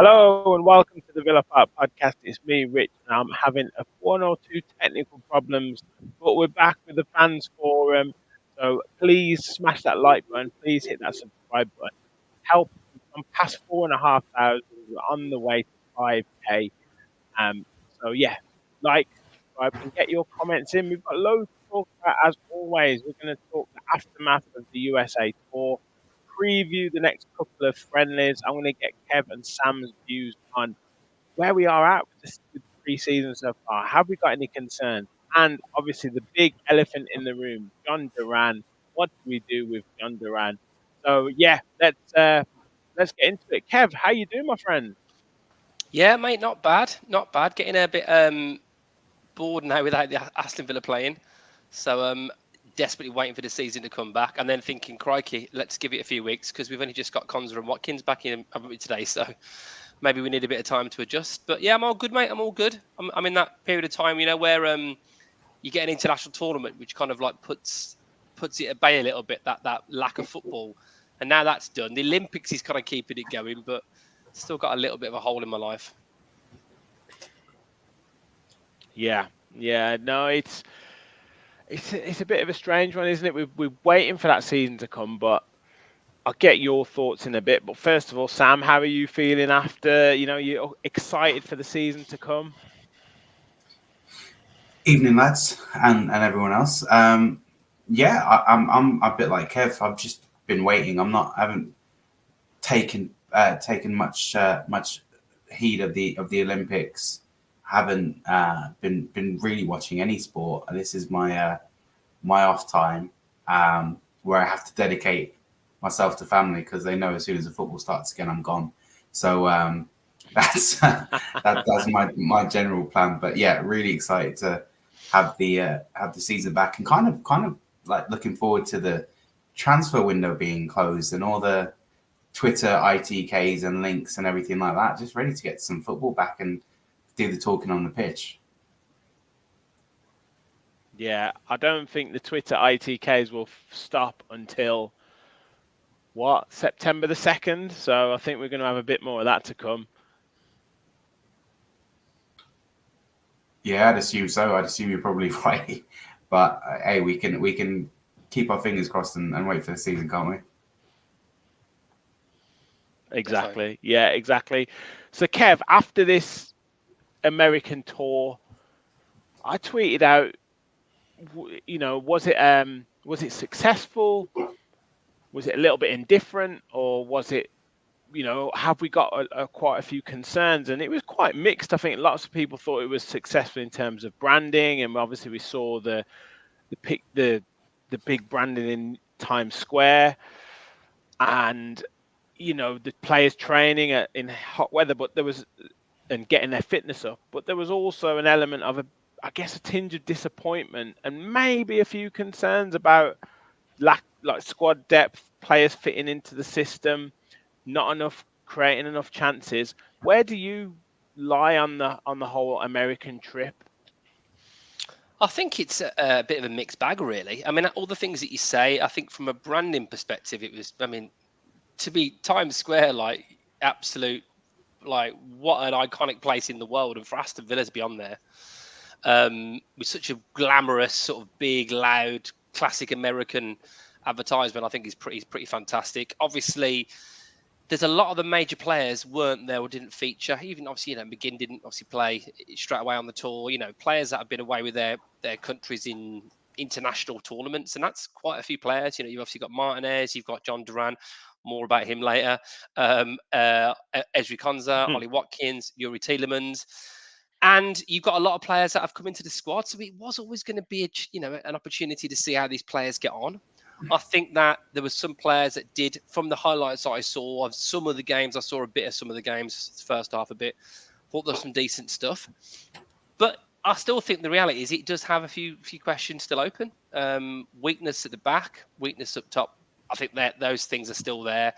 Hello and welcome to the Villa Park podcast. It's me, Rich, and I'm having one or two technical problems, but we're back with the fans forum. So please smash that like button. Please hit that subscribe button. Help I'm past 4,500. We're on the way to 5k. Um, so yeah, like, subscribe, and get your comments in. We've got loads to talk about as always. We're going to talk the aftermath of the USA tour, preview the next couple of friendlies. I'm going to get Kev and Sam's views on where we are at with the pre-season so far. Have we got any concerns? And obviously the big elephant in the room, John Duran. What do we do with John Duran? So yeah, let's get into it. Kev, how you doing, my friend? Yeah, mate, not bad. Not bad. Getting a bit bored now without the Aston Villa playing. So desperately waiting for the season to come back and then thinking, crikey, let's give it a few weeks because we've only just got Konza and Watkins back in, haven't we, today? So maybe we need a bit of time to adjust. But yeah, I'm all good, mate. I'm all good. I'm in that period of time, where you get an international tournament which kind of like puts it at bay a little bit, that lack of football. And now that's done. The Olympics is kind of keeping it going, but still got a little bit of a hole in my life. Yeah, no, it's a bit of a strange one, isn't it? We're waiting for that season to come, but I'll get your thoughts in a bit. But first of all, Sam, how are you feeling after? You're excited for the season to come. Evening, lads, and everyone else. I'm a bit like Kev. I've just been waiting. I haven't taken much heed of the Olympics. Haven't been really watching any sport. This is my my off time, where I have to dedicate myself to family because they know as soon as the football starts again, I'm gone. So that's that's my general plan. But yeah, really excited to have the season back and kind of like looking forward to the transfer window being closed and all the Twitter ITKs and links and everything like that. Just ready to get some football back and do the talking on the pitch. Yeah, I don't think the Twitter ITKs will stop until September the 2nd. So I think we're going to have a bit more of that to come. Yeah, I'd assume so. I'd assume you're probably right. But hey, we can keep our fingers crossed and wait for the season, can't we? Exactly. Yeah, exactly. So Kev, after this American tour, I tweeted out, was it successful? Was it a little bit indifferent, or was it, have we got quite a few concerns? And it was quite mixed. I think lots of people thought it was successful in terms of branding, and obviously we saw the big branding in Times Square, and the players training in hot weather, but and getting their fitness up. But there was also an element of I guess a tinge of disappointment and maybe a few concerns about like squad depth, players fitting into the system, not enough creating enough chances. Where do you lie on the whole American trip? I think it's a bit of a mixed bag, really. I mean, all the things that you say, I think from a branding perspective, it was, to be Times Square, like absolute, like what an iconic place in the world. And for Aston Villa to be on there with such a glamorous, sort of big, loud, classic American advertisement, I think is pretty fantastic. Obviously, there's a lot of the major players weren't there or didn't feature. Even obviously, McGinn didn't obviously play straight away on the tour. Players that have been away with their countries in international tournaments, and that's quite a few players. You've obviously got Martinez, you've got John Duran. More about him later. Ezri Konza, Ollie Watkins, Yuri Tielemans. And you've got a lot of players that have come into the squad. So it was always going to be an opportunity to see how these players get on. I think that there was some players that did, from the highlights that I saw of some of the games, I saw a bit of some of the games, first half a bit, thought there was some decent stuff. But I still think the reality is it does have a few questions still open. Weakness at the back, weakness up top. I think that those things are still there.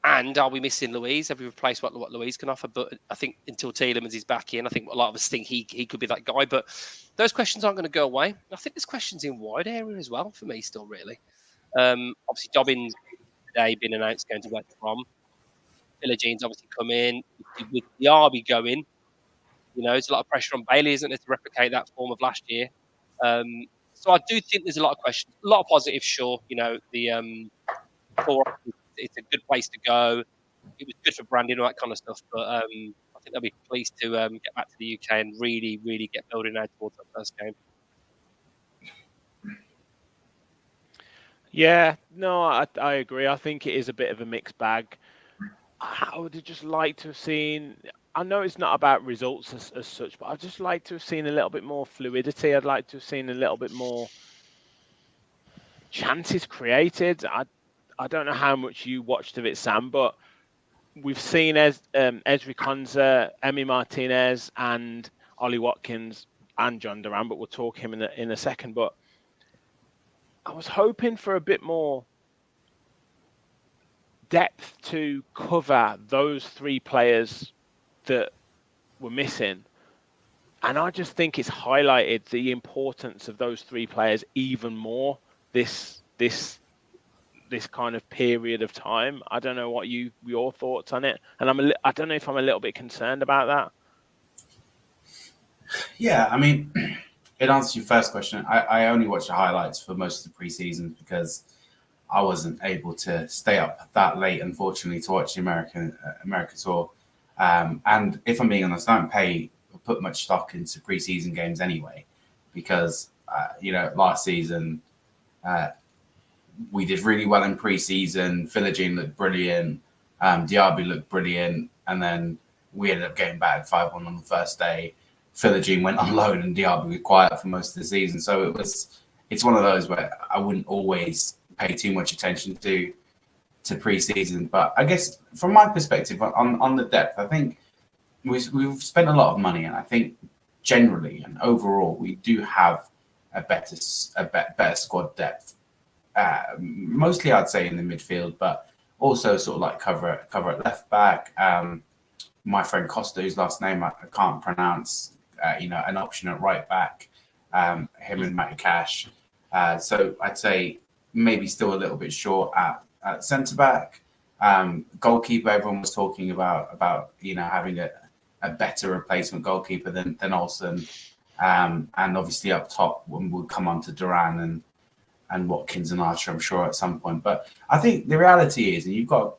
And are we missing Louise? Have we replaced what Louise can offer? But I think until Tielemans is back in, I think a lot of us think he could be that guy. But those questions aren't going to go away. I think there's questions in wide area as well for me still, really. Obviously, Dobbins today been announced going to West Brom. Philogene obviously come in with the Arby going. There's a lot of pressure on Bailey, isn't there, to replicate that form of last year. So I do think there's a lot of questions, a lot of positives. Sure, the tour, it's a good place to go. It was good for branding, all that kind of stuff. But I think they'll be pleased to get back to the UK and really, really get building out towards that first game. Yeah, no, I agree. I think it is a bit of a mixed bag. I would have just liked to have seen. I know it's not about results as such, but I'd just like to have seen a little bit more fluidity. I'd like to have seen a little bit more chances created. I don't know how much you watched of it, Sam, but we've seen Ezri Konsa, Emi Martinez, and Ollie Watkins and John Duran, but we'll talk him in a second. But I was hoping for a bit more depth to cover those three players that were missing. And I just think it's highlighted the importance of those three players even more this kind of period of time. I don't know what your thoughts on it, and I don't know if I'm a little bit concerned about that. Yeah, I mean, it answers your first question. I only watched the highlights for most of the preseason because I wasn't able to stay up that late, unfortunately, to watch the America tour. And if I'm being honest, I don't put much stock into preseason games anyway, because last season we did really well in preseason. Philogene looked brilliant, Diaby looked brilliant, and then we ended up getting battered 5-1 on the first day. Philogene went on loan, and Diaby was quiet for most of the season. So it's one of those where I wouldn't always pay too much attention to preseason. But I guess from my perspective on the depth, I think we've spent a lot of money, and I think generally and overall we do have a better squad depth. Mostly, I'd say in the midfield, but also sort of like cover at left back. My friend Costa, whose last name I can't pronounce, an option at right back. Him and Matty Cash. So I'd say maybe still a little bit short at centre back. Goalkeeper, everyone was talking about having a better replacement goalkeeper than Olsen. And obviously up top, when we'll come on to Duran and Watkins and Archer, I'm sure, at some point. But I think the reality is, and you've got,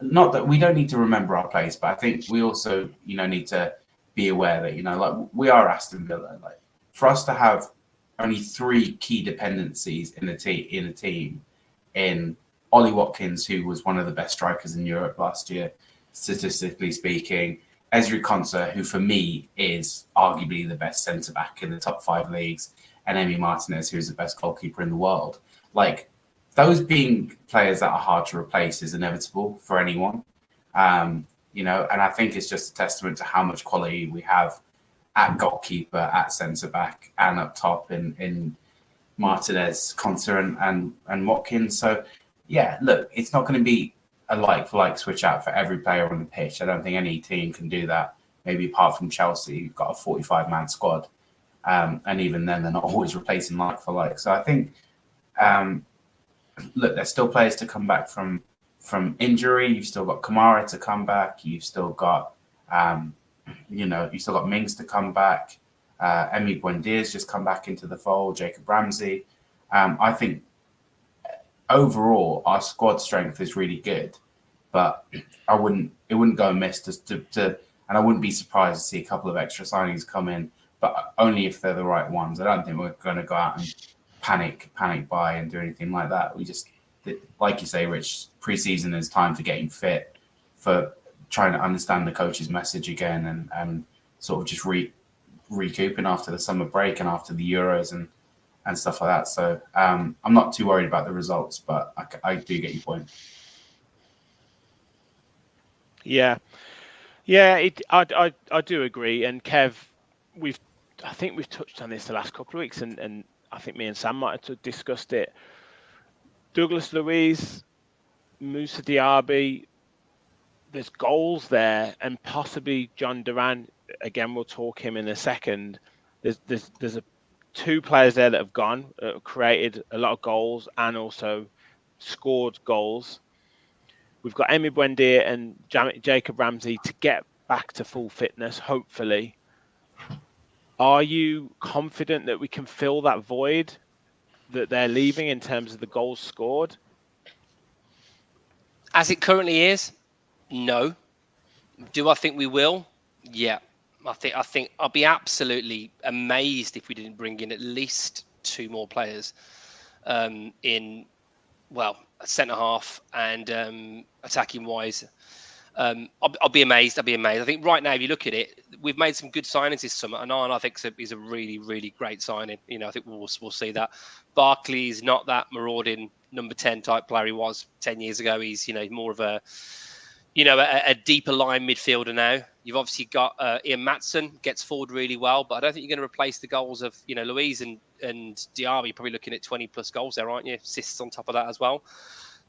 not that we don't need to remember our place, but I think we also, need to be aware that, like we are Aston Villa. Like for us to have only three key dependencies in a team, in Ollie Watkins, who was one of the best strikers in Europe last year, statistically speaking, Ezri Konsa, who for me is arguably the best centre-back in the top 5 leagues, and Emi Martinez, who is the best goalkeeper in the world. Like, those being players that are hard to replace is inevitable for anyone. And I think it's just a testament to how much quality we have at goalkeeper, at centre-back, and up top in Martinez, Konsa, and Watkins. So, yeah, look, it's not going to be a like-for-like switch out for every player on the pitch. I don't think any team can do that, maybe apart from Chelsea, who've got a 45-man squad. And even then, they're not always replacing like-for-like. So I think, look, there's still players to come back from injury. You've still got Kamara to come back. You've still got, you've still got Mings to come back. Emi Buendia's just come back into the fold. Jacob Ramsey. I think overall our squad strength is really good, but it wouldn't go amiss to and I wouldn't be surprised to see a couple of extra signings come in, but only if they're the right ones. I don't think we're going to go out and panic buy and do anything like that. We just, like you say, Rich, pre-season is time for getting fit, for trying to understand the coach's message again, and sort of just recouping after the summer break and after the Euros and stuff like that. So I'm not too worried about the results, but I do get your point. Yeah, I do agree. And Kev, I think we've touched on this the last couple of weeks, and I think me and Sam might have discussed it. Douglas Luiz, Moussa Diaby, there's goals there, and possibly John Duran. Again, we'll talk him in a second. There's two players there that have gone, created a lot of goals and also scored goals. We've got Emi Buendia and Jacob Ramsey to get back to full fitness, hopefully. Are you confident that we can fill that void that they're leaving in terms of the goals scored? As it currently is, no. Do I think we will? Yeah. I think I'll be absolutely amazed if we didn't bring in at least 2 more players in, well, centre half and attacking wise. I'll be amazed. I'll be amazed. I think right now, if you look at it, we've made some good signings this summer, and I think is a really, really great signing. You know, I think we'll see that. Barkley's not that marauding number 10 type player he was 10 years ago. He's more of a deeper line midfielder now. You've obviously got Ian Matson, gets forward really well, but I don't think you're going to replace the goals of Louise and Diaby. You're probably looking at 20 plus goals there, aren't you? Assists on top of that as well.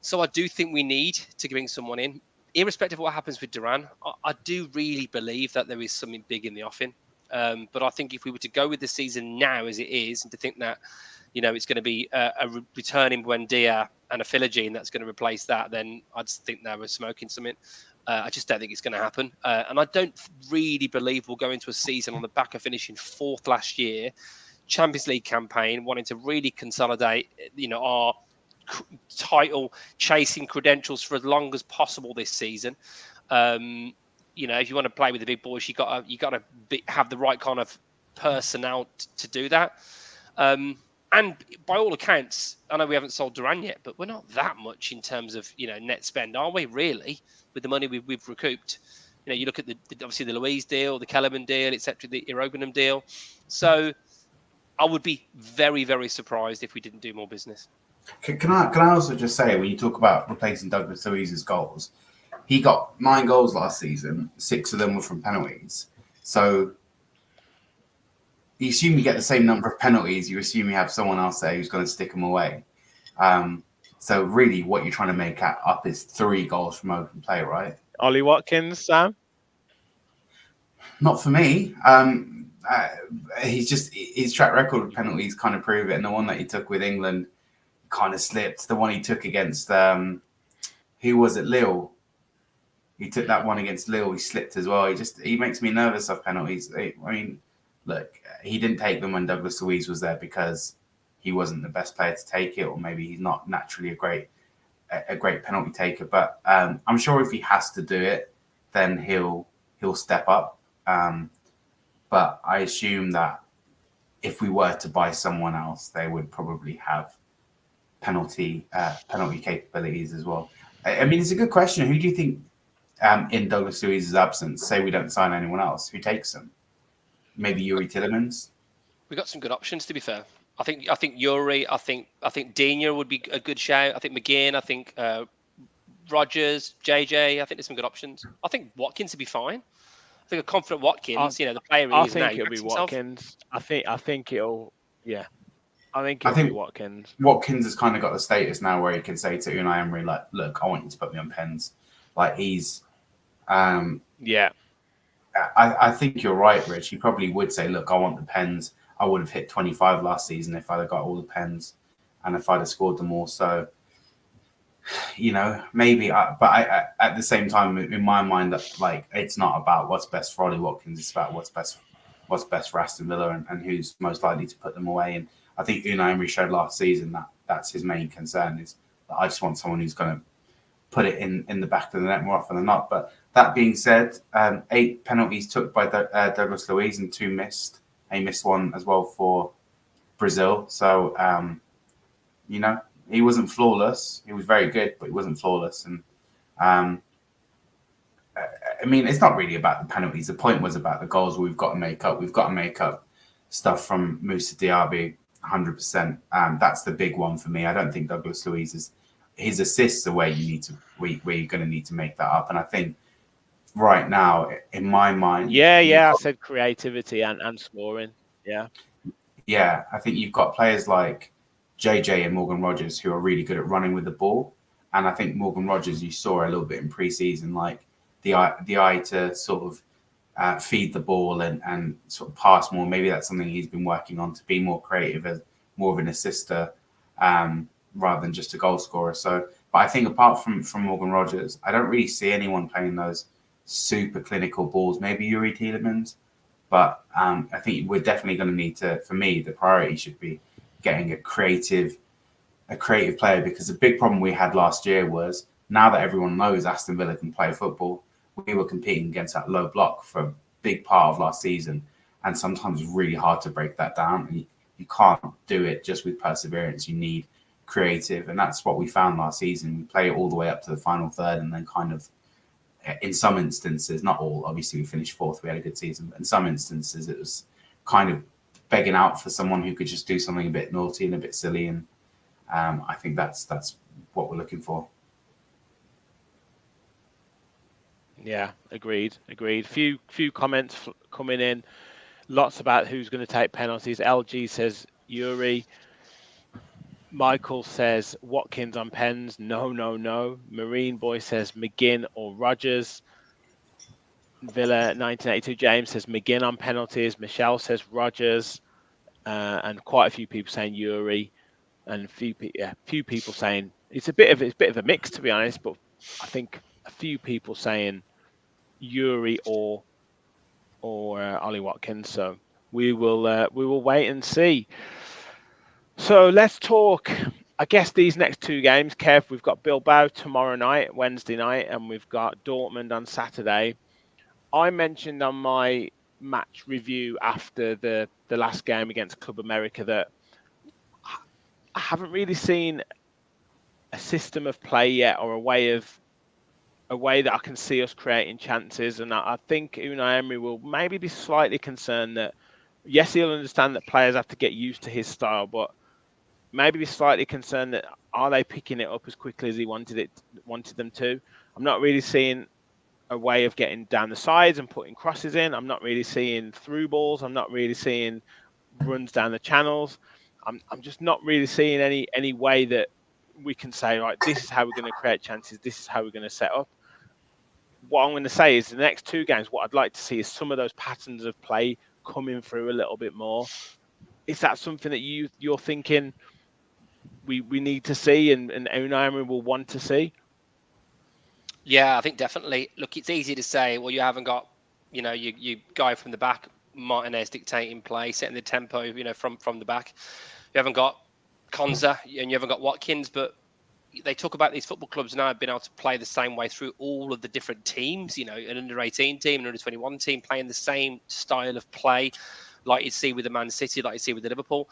So I do think we need to bring someone in. Irrespective of what happens with Duran, I do really believe that there is something big in the offing. But I think if we were to go with the season now as it is, and to think that, it's going to be a returning Buendia and a Philogene that's going to replace that, then I just think that we're smoking something. I just don't think it's going to happen. And I don't really believe we'll go into a season on the back of finishing 4th last year, Champions League campaign, wanting to really consolidate, our title chasing credentials for as long as possible this season. If you want to play with the big boys, you got to have the right kind of personnel to do that. And by all accounts, I know we haven't sold Duran yet, but we're not that much in terms of net spend, are we? Really, with the money we've recouped. You look at obviously the Louise deal, the Kellerman deal, etc., the Iroganum deal. So I would be very, very surprised if we didn't do more business. Can I also just say, when you talk about replacing Douglas Luiz's goals, he got 9 goals last season. 6 of them were from penalties. So you assume you get the same number of penalties. You assume you have someone else there who's going to stick them away. So really, what you're trying to make up is 3 goals from open play, right? Ollie Watkins, Sam? Not for me. His track record with penalties kind of prove it, and the one that he took with England kind of slipped. The one he took against who was it, Lille? He took that one against Lille. He slipped as well. He makes me nervous of penalties. I mean, look, he didn't take them when Douglas Luiz was there because he wasn't the best player to take it, or maybe he's not naturally a great penalty taker. But I'm sure if he has to do it, then he'll step up. But I assume that if we were to buy someone else, they would probably have penalty capabilities as well. I mean, it's a good question. Who do you think, in Douglas Luiz's absence, say we don't sign anyone else, who takes them? Maybe Yuri Tillemans. We got some good options, to be fair. I think Yuri. I think Dina would be a good shout. I think McGinn. I think Rogers, JJ. I think there's some good options. I think Watkins would be fine. I think a confident Watkins. The player he is now. I think it'll be Watkins. I think it'll. Yeah. I think be Watkins. Watkins has kind of got the status now where he can say to Unai Emery, like, look, I want you to put me on pens. Like, he's... yeah. I think you're right, Rich. He probably would say, look, I want the pens. I would have hit 25 last season if I'd have got all the pens and if I'd have scored them all. So, maybe. But at the same time, in my mind, like, it's not about what's best for Ollie Watkins. It's about what's best for Aston Villa and who's most likely to put them away. And I think Unai Emery showed last season that that's his main concern, is that I just want someone who's going to put it in the back of the net more often than not. But that being said, 8 penalties took by Douglas Luiz and 2 missed. He missed one as well for Brazil. So, he wasn't flawless. He was very good, but he wasn't flawless. And I mean, it's not really about the penalties. The point was about the goals we've got to make up. We've got to make up stuff from Moussa Diaby 100%. That's the big one for me. I don't think Douglas Luiz his assists are where you're going to need to make that up. And I think right now, in my mind, I said creativity and scoring. Yeah, I think you've got players like JJ and Morgan Rogers who are really good at running with the ball. And I think Morgan Rogers, you saw a little bit in pre-season, like the eye to sort of feed the ball and sort of pass more. Maybe that's something he's been working on, to be more creative, as more of an assister rather than just a goal scorer. So But I think apart from Morgan Rogers, I don't really see anyone playing those super clinical balls. Maybe Yuri Tielemans, but I think we're definitely going to need to. For me, the priority should be getting a creative player, because the big problem we had last year was, now that everyone knows Aston Villa can play football, we were competing against that low block for a big part of last season, and sometimes it's really hard to break that down. And you can't do it just with perseverance. You need creative, and that's what we found last season. We play it all the way up to the final third, and then kind of, in some instances, not all, obviously we finished fourth, we had a good season, but in some instances it was kind of begging out for someone who could just do something a bit naughty and a bit silly, and I think that's what we're looking for. Yeah, agreed. Few comments coming in, lots about who's going to take penalties. LG says Yuri. Michael says Watkins on pens. No. Marine Boy says McGinn or Rogers. Villa 1982 James says McGinn on penalties. Michelle says Rogers, and quite a few people saying Yuri, and few people saying it's a bit of a mix, to be honest. But I think a few people saying Yuri or Ollie Watkins. So we will wait and see. So let's talk. I guess these next two games, Kev, we've got Bilbao tomorrow night, Wednesday night, and we've got Dortmund on Saturday. I mentioned on my match review after the last game against Club America that I haven't really seen a system of play yet, or a way that I can see us creating chances. And I think Unai Emery will maybe be slightly concerned that, yes, he'll understand that players have to get used to his style, but maybe be slightly concerned that, are they picking it up as quickly as he wanted them to? I'm not really seeing a way of getting down the sides and putting crosses in. I'm not really seeing through balls. I'm not really seeing runs down the channels. I'm just not really seeing any way that we can say, right, this is how we're going to create chances. This is how we're going to set up. What I'm going to say is the next two games, what I'd like to see is some of those patterns of play coming through a little bit more. Is that something that you're thinking we need to see, and Unai Emery will want to see? Yeah, I think definitely. Look, it's easy to say, well, you haven't got, you guy from the back, Martinez dictating play, setting the tempo, from the back. You haven't got Konza and you haven't got Watkins, but they talk about these football clubs now being able to play the same way through all of the different teams, an under-18 team, an under-21 team, playing the same style of play, like you see with the Man City, like you see with the Liverpool.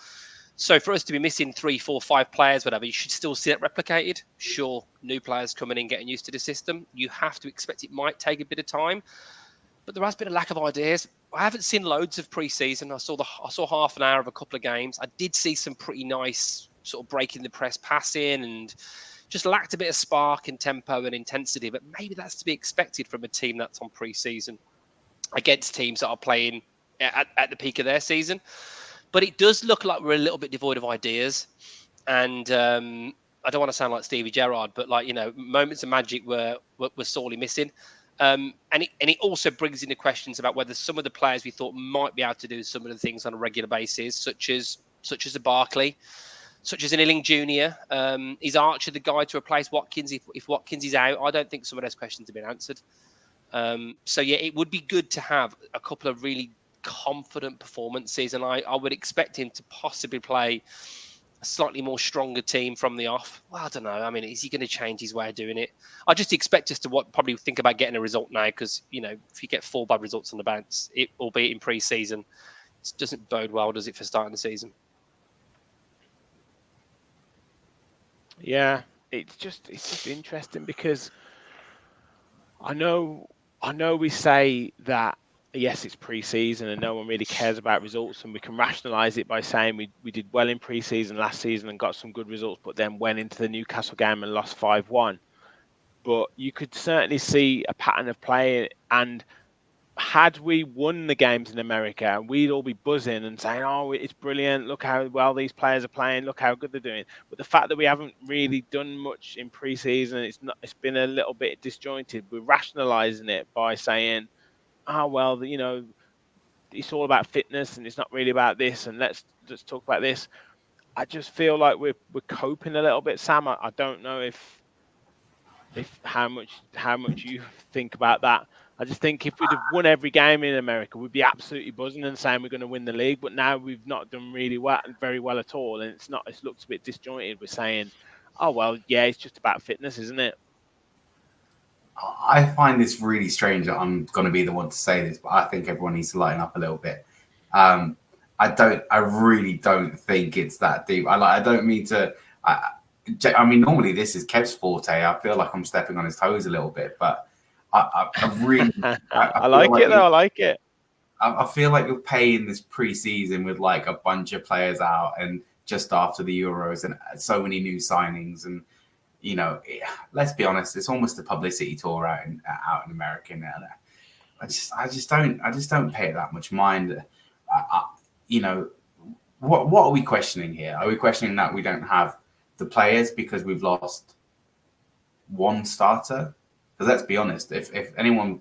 So for us to be missing 3, 4, 5 players, whatever, you should still see it replicated. Sure, new players coming in, getting used to the system. You have to expect it might take a bit of time, but there has been a lack of ideas. I haven't seen loads of pre-season. I saw half an hour of a couple of games. I did see some pretty nice sort of breaking the press passing, and just lacked a bit of spark and tempo and intensity. But maybe that's to be expected from a team that's on pre-season against teams that are playing at the peak of their season. But it does look like we're a little bit devoid of ideas. And I don't want to sound like Stevie Gerrard, but moments of magic were sorely missing. And it also brings into questions about whether some of the players we thought might be able to do some of the things on a regular basis, such as a Barkley, such as an Illing Jr. Is Archer the guy to replace Watkins if Watkins is out? I don't think some of those questions have been answered. So yeah, it would be good to have a couple of really confident performances, and I would expect him to possibly play a slightly more stronger team from the off. Well, I don't know. I mean, is he going to change his way of doing it? I just expect us to probably think about getting a result now, because if you get 4 bad results on the bounce, albeit in pre-season, it doesn't bode well, does it, for starting the season? Yeah, it's just interesting, because I know we say that, yes, it's pre-season and no one really cares about results, and we can rationalise it by saying we did well in pre-season last season and got some good results, but then went into the Newcastle game and lost 5-1. But you could certainly see a pattern of play, and had we won the games in America, we'd all be buzzing and saying, oh, it's brilliant, look how well these players are playing, look how good they're doing. But the fact that we haven't really done much in pre-season, it's been a little bit disjointed. We're rationalising it by saying, oh, well, it's all about fitness and it's not really about this, and let's talk about this. I just feel like we're coping a little bit, Sam. I don't know if if how much you think about that. I just think if we'd have won every game in America, we'd be absolutely buzzing and saying we're going to win the league. But now we've not done really well, very well at all, and it's not. It looks a bit disjointed. We're saying, oh well, yeah, it's just about fitness, isn't it? I find this really strange that I'm going to be the one to say this, but I think everyone needs to lighten up a little bit. I really don't think it's that deep. I don't mean to. I mean, normally this is Kev's forte. I feel like I'm stepping on his toes a little bit, but I really, I like it though. I like it. I feel like you're paying this preseason with like a bunch of players out and just after the Euros and so many new signings and let's be honest, it's almost a publicity tour out in America now. I just don't pay it that much mind. What are we questioning here? Are we questioning that we don't have the players because we've lost one starter? Because let's be honest, if anyone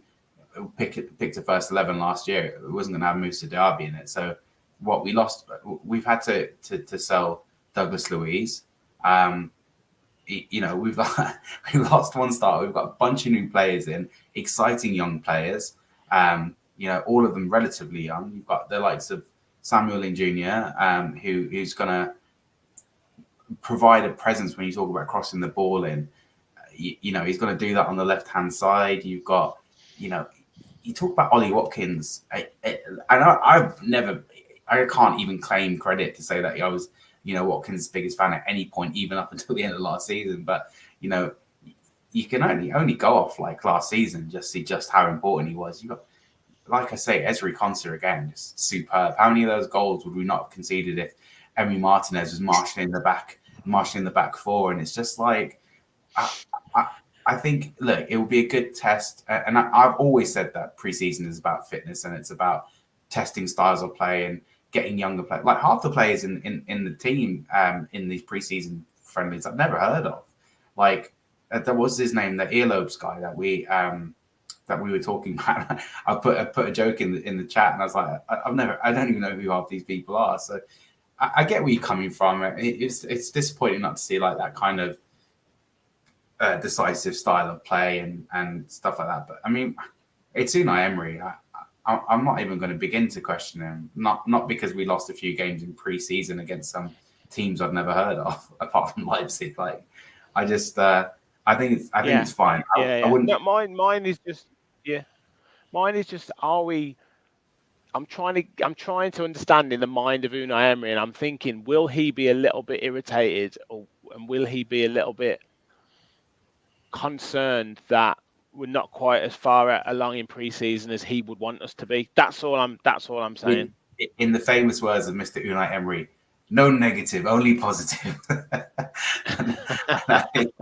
picked a first 11 last year, it wasn't going to have Moussa Diaby in it. So what we lost, we've had to sell Douglas Luiz. We've lost one starter. We've got a bunch of new players in, exciting young players. All of them relatively young. You've got the likes of Samuel Jr., who's going to provide a presence when you talk about crossing the ball in. He's going to do that on the left-hand side. You've got, you talk about Ollie Watkins. I can't even claim credit to say that I was, Watkins' biggest fan at any point, even up until the end of last season. But, you can only go off like last season, just see just how important he was. You got, like I say, Ezri Konsa again, just superb. How many of those goals would we not have conceded if Emi Martinez was marshalling the back four? And it's just like, I think, look, it will be a good test. And I've always said that preseason is about fitness and it's about testing styles of play and getting younger players. Like half the players in the team in these preseason friendlies I've never heard of. Like, there was his name, the earlobes guy that we were talking about. I put a joke in the chat and I was like, I don't even know who half these people are. So I get where you're coming from. It's disappointing not to see like that kind of decisive style of play and stuff like that. But I mean, it's Unai Emery. I'm not even going to begin to question him. Not because we lost a few games in pre-season against some teams I've never heard of, apart from Leipzig. Like, I just I think it's fine. I wouldn't. No, mine is just Mine is just, are we? I'm trying to understand in the mind of Unai Emery, and I'm thinking, will he be a little bit irritated, and will he be a little bit concerned that we're not quite as far along in pre-season as he would want us to be? That's all I'm saying. In the famous words of Mr. Unai Emery, no negative, only positive. and I think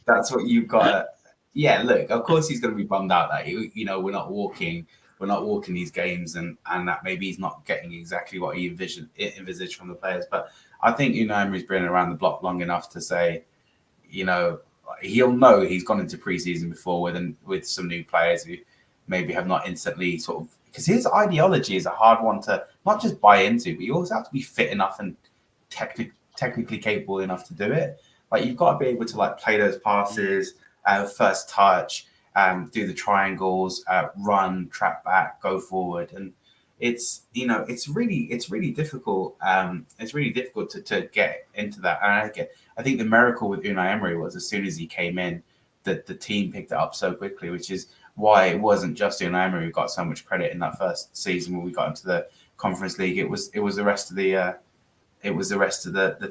that's what you've got. Yeah, look, of course he's going to be bummed out that we're not walking these games, and that maybe he's not getting exactly what he envisaged from the players. But I think Unai Emery's been around the block long enough to say, he'll know he's gone into preseason before with some new players who maybe have not instantly sort of, because his ideology is a hard one to not just buy into, but you also have to be fit enough and technically capable enough to do it. Like, you've got to be able to like play those passes, first touch, do the triangles, run, track back, go forward, and it's really difficult. It's really difficult to get into that. And I think the miracle with Unai Emery was as soon as he came in, that the team picked it up so quickly, which is why it wasn't just Unai Emery who got so much credit in that first season when we got into the Conference League. It was the rest of the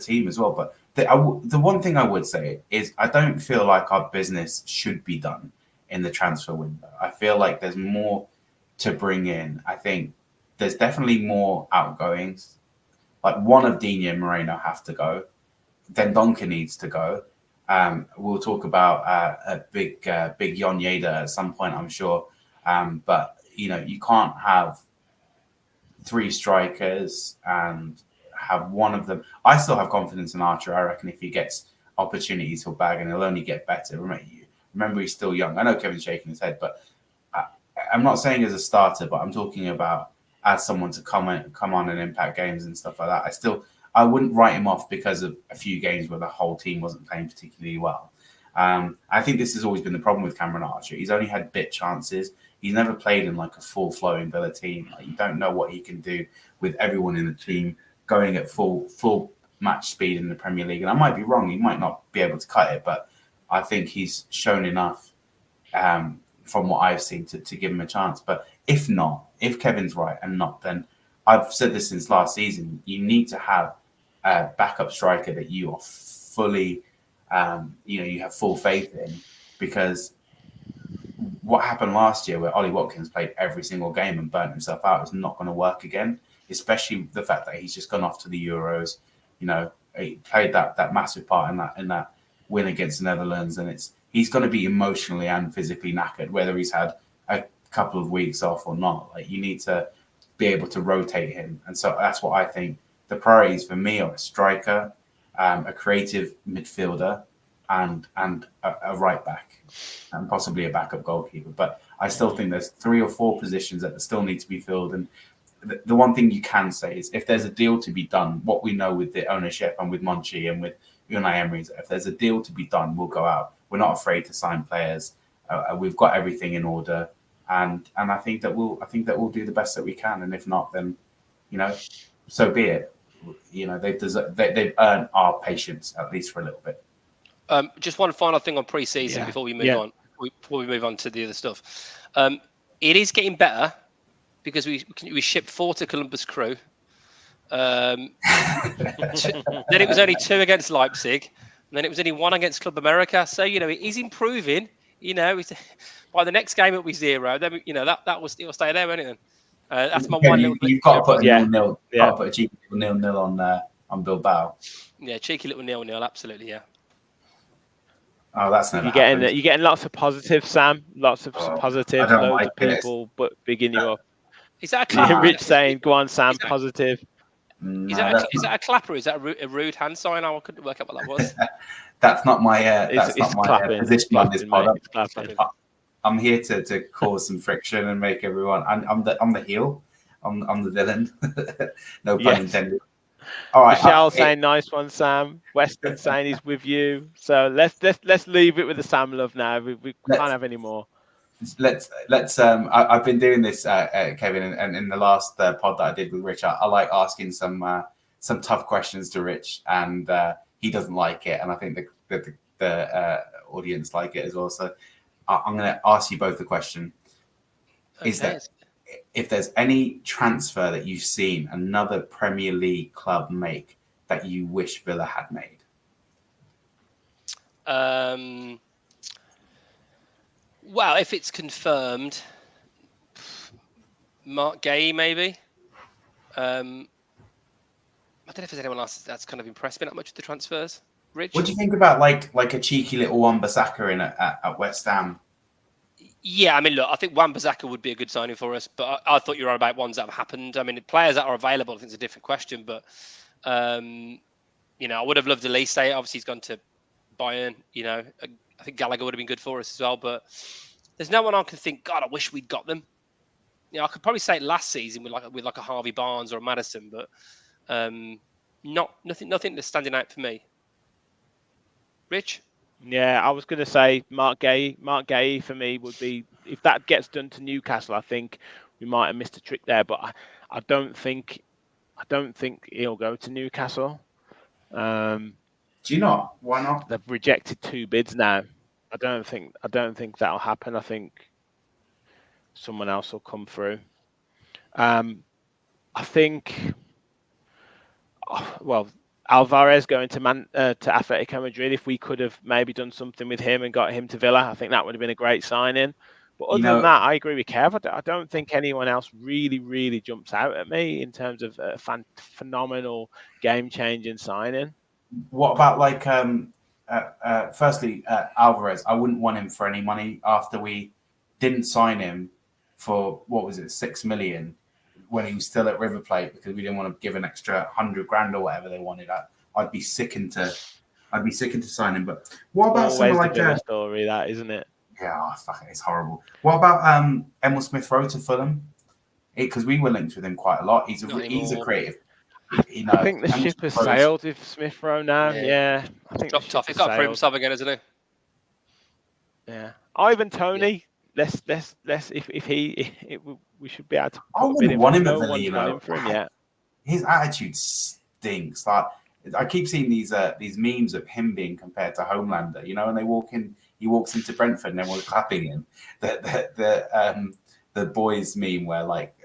team as well. But the one thing I would say is I don't feel like our business should be done in the transfer window. I feel like there's more to bring in. I think there's definitely more outgoings. Like, one of Digne and Moreno have to go. Then Donker needs to go. We'll talk about a big Jon Yeda at some point, I'm sure. But you can't have three strikers and have one of them. I still have confidence in Archer. I reckon if he gets opportunities, he'll bag and he'll only get better. Remember, he's still young. I know Kevin's shaking his head, but I'm not saying as a starter, but I'm talking about as someone to come on and impact games and stuff like that. I wouldn't write him off because of a few games where the whole team wasn't playing particularly well. I think this has always been the problem with Cameron Archer. He's only had bit chances. He's never played in like a full flowing Villa team. Like, you don't know what he can do with everyone in the team going at full match speed in the Premier League. And I might be wrong. He might not be able to cut it, but I think he's shown enough from what I've seen to give him a chance. But if Kevin's right and not, then I've said this since last season, you need to have a backup striker that you are fully, you have full faith in, because what happened last year where Ollie Watkins played every single game and burnt himself out is not going to work again, especially the fact that he's just gone off to the Euros. He played that massive part in that win against the Netherlands, and he's going to be emotionally and physically knackered, whether he's had a couple of weeks off or not. Like, you need to be able to rotate him. And so that's what I think the priorities for me are: a striker, a creative midfielder, and a right back, and possibly a backup goalkeeper. But I still think there's 3 or 4 positions that still need to be filled. And the one thing you can say is, if there's a deal to be done, what we know with the ownership and with Monchi and with Unai Emery, if there's a deal to be done, we'll go out. We're not afraid to sign players. We've got everything in order, and I think that we'll do the best that we can. And if not, then so be it. They've earned our patience, at least for a little bit. Just one final thing on pre-season before we move on. Before we move on to the other stuff, it is getting better because we shipped 4 to Columbus Crew. Then it was only 2 against Leipzig, and then it was only 1 against Club America. So it is improving. By the next game it'll be 0. Then it'll stay there, won't it? Then that's my one little. You've got to put a 0-0. Got to put a cheeky 0-0 on Bilbao. Yeah, cheeky little 0-0. Absolutely, yeah. Oh, that's never you're getting lots of positives, Sam. Lots of positives. Loads of people bigging you up. Is that a clapper? Rich saying, "Go on, Sam, positive." Is that a clapper? Is that a rude hand sign? I couldn't work out what that was. That's not my position on this pod. I'm here to cause some friction and make everyone. I'm the heel. I'm the villain. No pun intended. All right, Michelle saying nice one, Sam. Weston saying he's with you. So let's leave it with the Sam love now. We can't have any more. Let's. I've been doing this, Kevin, and in the last pod that I did with Rich, I like asking some tough questions to Rich, and he doesn't like it, and I think the audience like it as well. So I'm going to ask you both the question: Is that if there's any transfer that you've seen another Premier League club make that you wish Villa had made? Well, if it's confirmed, Mark Gay maybe. I don't know if there's anyone else that's kind of impressed me that much with the transfers. Rich, what do you think about like a cheeky little Wan-Bissaka in at West Ham? Yeah, I mean, look, I think Wan-Bissaka would be a good signing for us, but I thought you were on about ones that have happened. I mean, players that are available, I think it's a different question, but I would have loved Elise. Obviously, he's gone to Bayern. I think Gallagher would have been good for us as well, but there's no one I can think, God, I wish we'd got them. I could probably say it last season with like a Harvey Barnes or a Maddison, but nothing that's standing out for me. Rich? Yeah, I was going to say Mark Gay. Mark Gay for me would be, if that gets done to Newcastle, I think we might have missed a trick there. But I don't think he'll go to Newcastle. Do you not? Why not? They've rejected 2 bids now. I don't think that'll happen. I think someone else will come through. I think. Alvarez going to Atletico Madrid. If we could have maybe done something with him and got him to Villa, I think that would have been a great signing. But other than that, I agree with Kev. I don't think anyone else really, really jumps out at me in terms of a phenomenal game-changing signing. What about firstly, Alvarez? I wouldn't want him for any money after we didn't sign him for, what was it, 6 million when he was still at River Plate, because we didn't want to give an extra 100 grand or whatever they wanted. I'd be sickened to sign him. But what about someone like a story, that isn't it? Yeah, it's horrible. What about Emil Smith Rowe to Fulham? Because we were linked with him quite a lot. He's a creative. I think the ship has sailed with Smith Rowe now. Yeah, I think dropped off. He's got to prove himself again, isn't he? Yeah, Ivan Toney. Let's if we should be able to I put a bid wouldn't in for want him. him at No Villa, one's gone in for him yet. His attitude stinks. Like I keep seeing these memes of him being compared to Homelander, and they he walks into Brentford and everyone's clapping him. The boys meme where like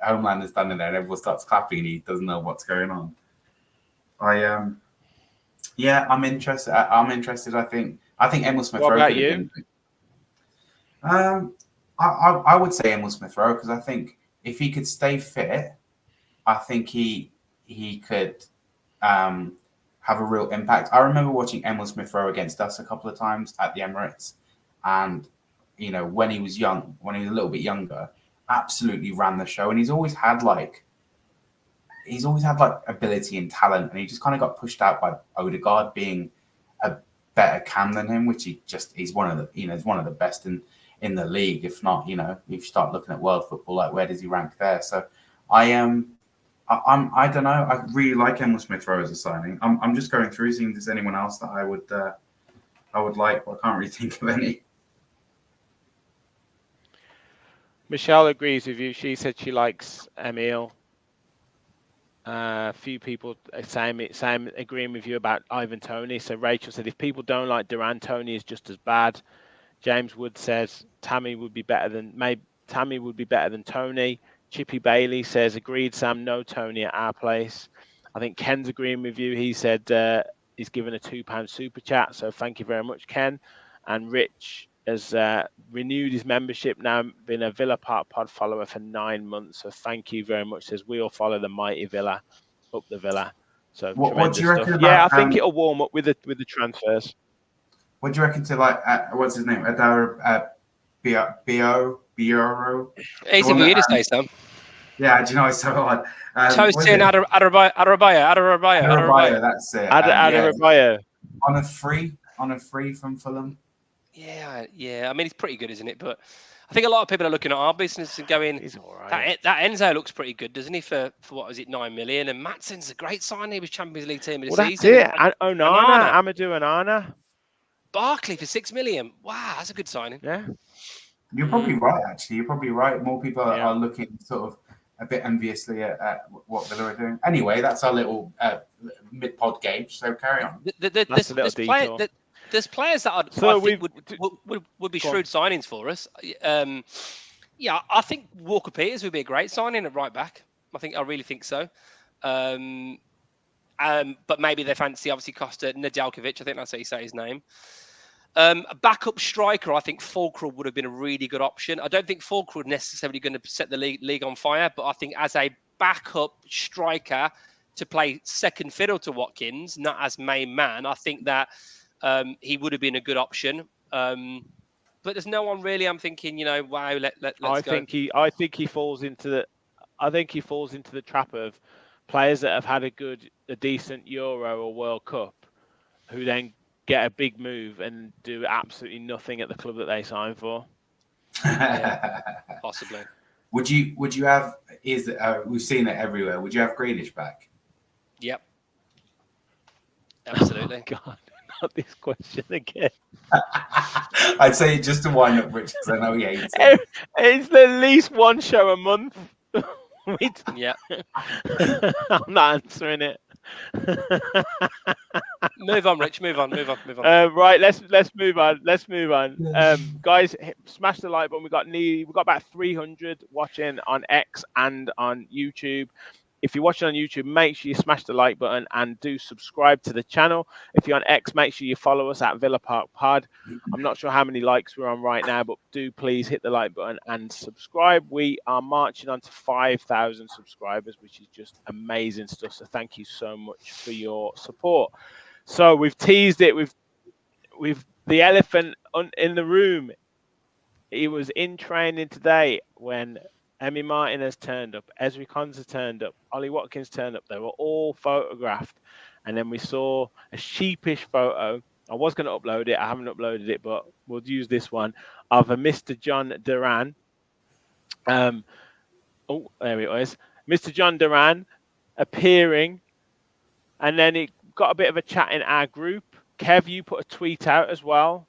Homelander's standing there and everyone starts clapping and he doesn't know what's going on. I'm interested. I'm interested. I think Emil Smith Rowe could have been. I would say Emil Smith Rowe because I think if he could stay fit, I think he could have a real impact. I remember watching Emil Smith Rowe against us a couple of times at the Emirates, and when he was a little bit younger, absolutely ran the show, and he's always had like ability and talent, and he just kind of got pushed out by Odegaard being a better cam than him, which he's one of the he's one of the best in the league, if not if you start looking at world football, like where does he rank there? So I don't know. I really like Emil Smith Rowe as a signing. I'm just going through seeing if there's anyone else that I would like, but I can't really think of any. Michelle agrees with you. She said she likes Emil. A few people same agreeing with you about Ivan Toney. So Rachel said if people don't like Duran, Toney is just as bad. James Wood says Tammy would be better than Toney. Chippy Bailey says agreed, Sam. No Toney at our place. I think Ken's agreeing with you. He said he's given a £2 super chat, so thank you very much, Ken. And Rich has renewed his membership, now been a Villa Park Pod follower for 9 months. So thank you very much. Says we all follow the mighty Villa, up the Villa. So what do you reckon stuff. about, I think it'll warm up with the transfers. What do you reckon to like what's his name? Adara Bioro. Easy for you to say, Sam. Yeah, do you know it's so hard? Toasting Adarabaya. That's it. Adarabaya. On a free from Fulham. Yeah. I mean, it's pretty good, isn't it? But I think a lot of people are looking at our business and going, he's all right. That Enzo looks pretty good, doesn't he? For what was it, 9 million? And Madsen's a great signing. He was Champions League team of the season. That's it. And Onana, Amadou Onana. Barkley for 6 million. Wow, that's a good signing. Yeah. You're probably right, actually. You're probably right. More people are looking sort of a bit enviously at what Villa are doing. Anyway, that's our little mid-pod gauge, so carry on. There's players that I think would be shrewd signings for us. I think Walker Peters would be a great signing at right back. I really think so. But maybe they fancy, obviously, Costa Nedeljkovic. I think that's how you say his name. A backup striker, I think Fulcrum would have been a really good option. I don't think Fulcrum would necessarily going to set the league on fire, but I think as a backup striker to play second fiddle to Watkins, not as main man, I think that he would have been a good option. But there's no one really. I'm thinking, wow, let's go. I think he falls into the trap of players that have had a decent Euro or World Cup, who then get a big move and do absolutely nothing at the club that they sign for. Yeah, possibly. Would you have? We've seen it everywhere. Would you have Grealish back? Yep. Absolutely. Oh, God, not this question again. I'd say just to wind up Rich, because I know he hates it. It's at least one show a month. Yeah. I'm not answering it. Move on, Rich. Move on. Right, let's move on. Guys, smash the like button. We've got about 300 watching on X and on YouTube. If you're watching on YouTube, make sure you smash the like button and do subscribe to the channel. If you're on X, make sure you follow us at Villa Park Pod. I'm not sure how many likes we're on right now, but do please hit the like button and subscribe. We are marching on to 5,000 subscribers, which is just amazing stuff. So thank you so much for your support. So we've teased it with the elephant in the room. He was in training today when Emi Martinez turned up, Ezri Konsa turned up, Ollie Watkins turned up. They were all photographed. And then we saw a sheepish photo. I was going to upload it. I haven't uploaded it, but we'll use this one of a Mr. John Duran. There it was. Mr. John Duran appearing. And then it got a bit of a chat in our group. Kev, you put a tweet out as well.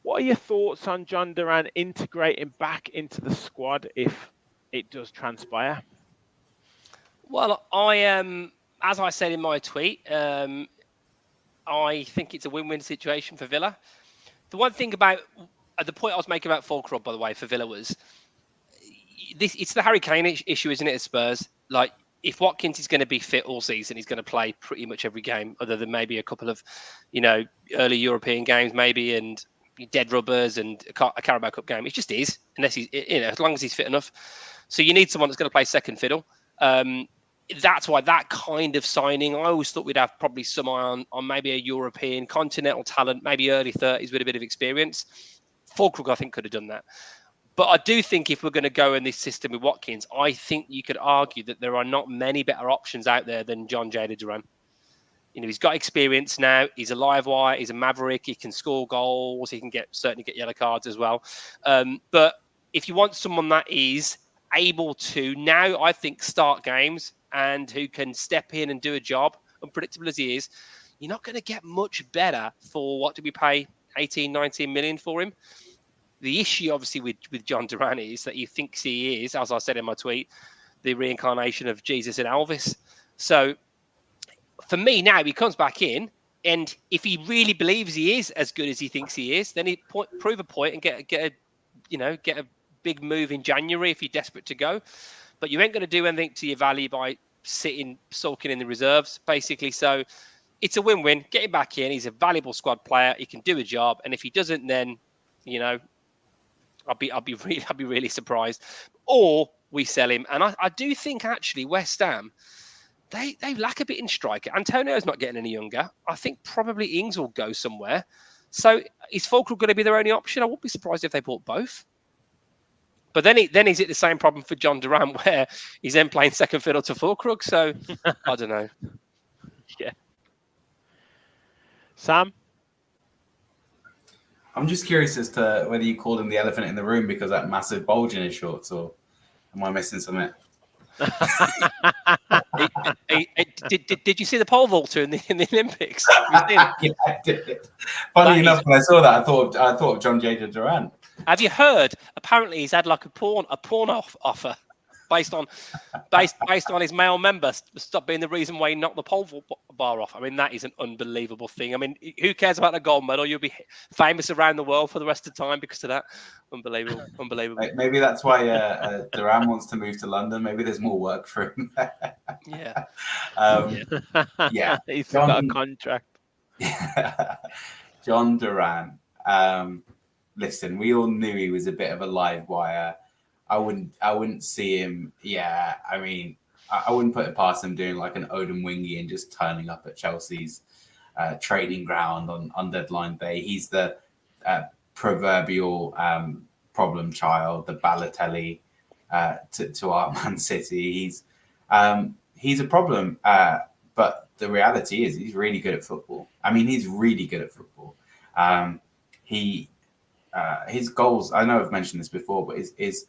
What are your thoughts on John Duran integrating back into the squad if it does transpire? Well, as I said in my tweet, I think it's a win-win situation for Villa. The one thing about the point I was making about Fulcrum, by the way, for Villa was this: it's the Harry Kane issue, isn't it? At Spurs, like if Watkins is going to be fit all season, he's going to play pretty much every game, other than maybe a couple of, early European games, maybe, and dead rubbers and a Carabao Cup game. It just is, unless he's, as long as he's fit enough. So you need someone that's going to play second fiddle. That's why that kind of signing, I always thought we'd have probably some eye on maybe a European continental talent, maybe early 30s with a bit of experience. Fulkrug, I think, could have done that. But I do think if we're going to go in this system with Watkins, I think you could argue that there are not many better options out there than John Duran. He's got experience now. He's a live wire. He's a maverick. He can score goals. He can certainly get yellow cards as well. But if you want someone that is able to now, I think, start games and who can step in and do a job, unpredictable as he is, you're not going to get much better for what did we pay 18, 19 million for him? The issue, obviously, with John Duran is that he thinks he is, as I said in my tweet, the reincarnation of Jesus and Elvis. So for me now, he comes back in, and if he really believes he is as good as he thinks he is, then he prove a point and get a big move in January if you're desperate to go. But you ain't going to do anything to your value by sulking in the reserves, basically. So it's a win-win. Get him back in. He's a valuable squad player. He can do a job, and if he doesn't, then I'll be really surprised. Or we sell him, and I do think actually West Ham, they lack a bit in striker. Antonio's not getting any younger. I think probably Ings will go somewhere. So is Fulcrum going to be their only option? I wouldn't be surprised if they bought both. But then is it the same problem for John Duran where he's then playing second fiddle to Fulcrum? So I don't know. Yeah. Sam? I'm just curious as to whether you called him the elephant in the room because of that massive bulge in his shorts, or am I missing something? Did you see the pole vaulter in the Olympics? Yeah, I did. Funny enough, when I saw that, I thought of John J. Duran. Have you heard? Apparently, he's had like a porn offer based on his male member stop being the reason why he knocked the pole bar off. I mean, that is an unbelievable thing. I mean, who cares about the gold medal? You'll be famous around the world for the rest of the time because of that. Unbelievable. Maybe that's why Duran wants to move to London. Maybe there's more work for him. Yeah. Yeah. He's got a contract. John Duran. Listen, we all knew he was a bit of a live wire. I wouldn't see him. Yeah, I mean, I wouldn't put it past him doing like an Odin Wingy and just turning up at Chelsea's training ground on deadline day. He's the proverbial problem child, the Balotelli to our Man City. He's a problem, but the reality is he's really good at football. I mean, he's really good at football. His goals, I know I've mentioned this before, but his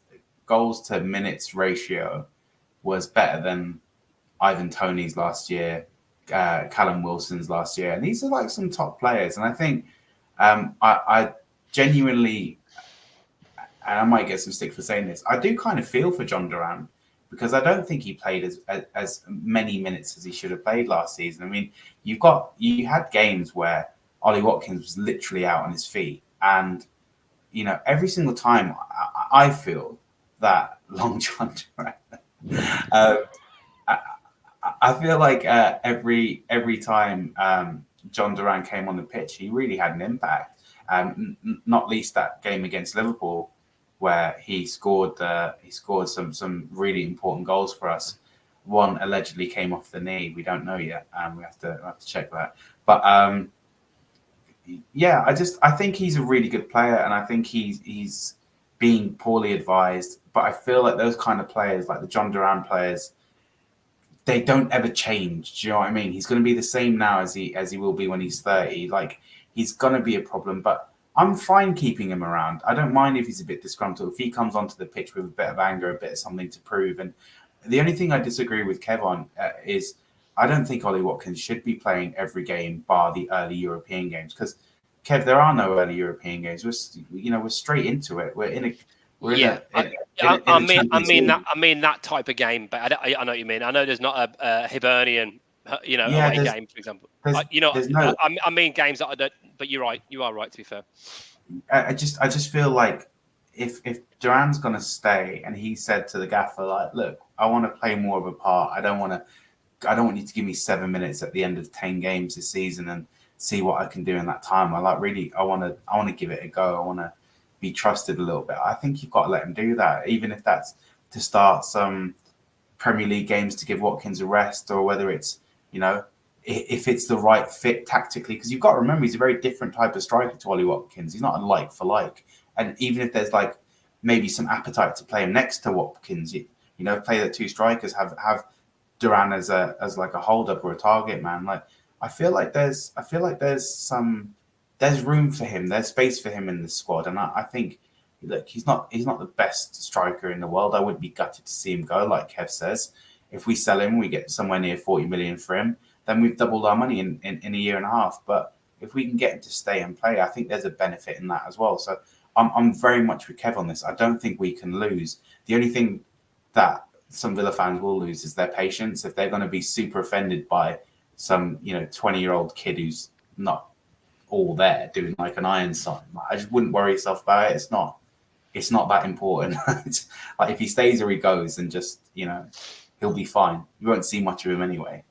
goals to minutes ratio was better than Ivan Toney's last year, Callum Wilson's last year. And these are like some top players. And I think I genuinely, and I might get some stick for saying this, I do kind of feel for John Duran because I don't think he played as many minutes as he should have played last season. I mean, you had games where Ollie Watkins was literally out on his feet. And, every single time I feel that Long John Duran, I feel like every time John Duran came on the pitch, he really had an impact. Not least that game against Liverpool, where he scored some really important goals for us. One allegedly came off the knee. We don't know yet. We have to check that. But yeah, I think he's a really good player, and I think he's being poorly advised. But I feel like those kind of players, like the John Duran players, they don't ever change. Do you know what I mean? He's going to be the same now as he will be when he's 30. Like, he's going to be a problem, but I'm fine keeping him around. I don't mind if he's a bit disgruntled. If he comes onto the pitch with a bit of anger, a bit of something to prove. And the only thing I disagree with Kev on is I don't think Ollie Watkins should be playing every game bar the early European games, because Kev, there are no early European games. We're straight into it. We're in I Champions mean League. that type of game, but I know what you mean. I know there's not a Hibernian, Yeah, away game, for example. there's no. I mean games that I don't. But you're right. You are right. To be fair, I just feel like if Duran's gonna stay, and he said to the gaffer, like, look, I want to play more of a part. I don't want you to give me 7 minutes at the end of 10 games this season and see what I can do in that time. I want to give it a go. I want to be trusted a little bit. I think you've got to let him do that, even if that's to start some Premier League games to give Watkins a rest, or whether it's, if it's the right fit tactically, because you've got to remember he's a very different type of striker to Ollie Watkins. He's not a like for like. And even if there's like maybe some appetite to play him next to Watkins, play the two strikers, have Duran as like a hold up or a target man. Like I feel like there's room for him. There's space for him in the squad, and I think, look, he's not the best striker in the world. I wouldn't be gutted to see him go, like Kev says. If we sell him, we get somewhere near 40 million for him, then we've doubled our money in a year and a half. But if we can get him to stay and play, I think there's a benefit in that as well. So I'm very much with Kev on this. I don't think we can lose. The only thing that some Villa fans will lose is their patience. If they're going to be super offended by some 20-year-old kid who's not all there doing like an iron sign, I just wouldn't worry yourself about it. It's not that important. Like if he stays or he goes, and just he'll be fine. You won't see much of him anyway.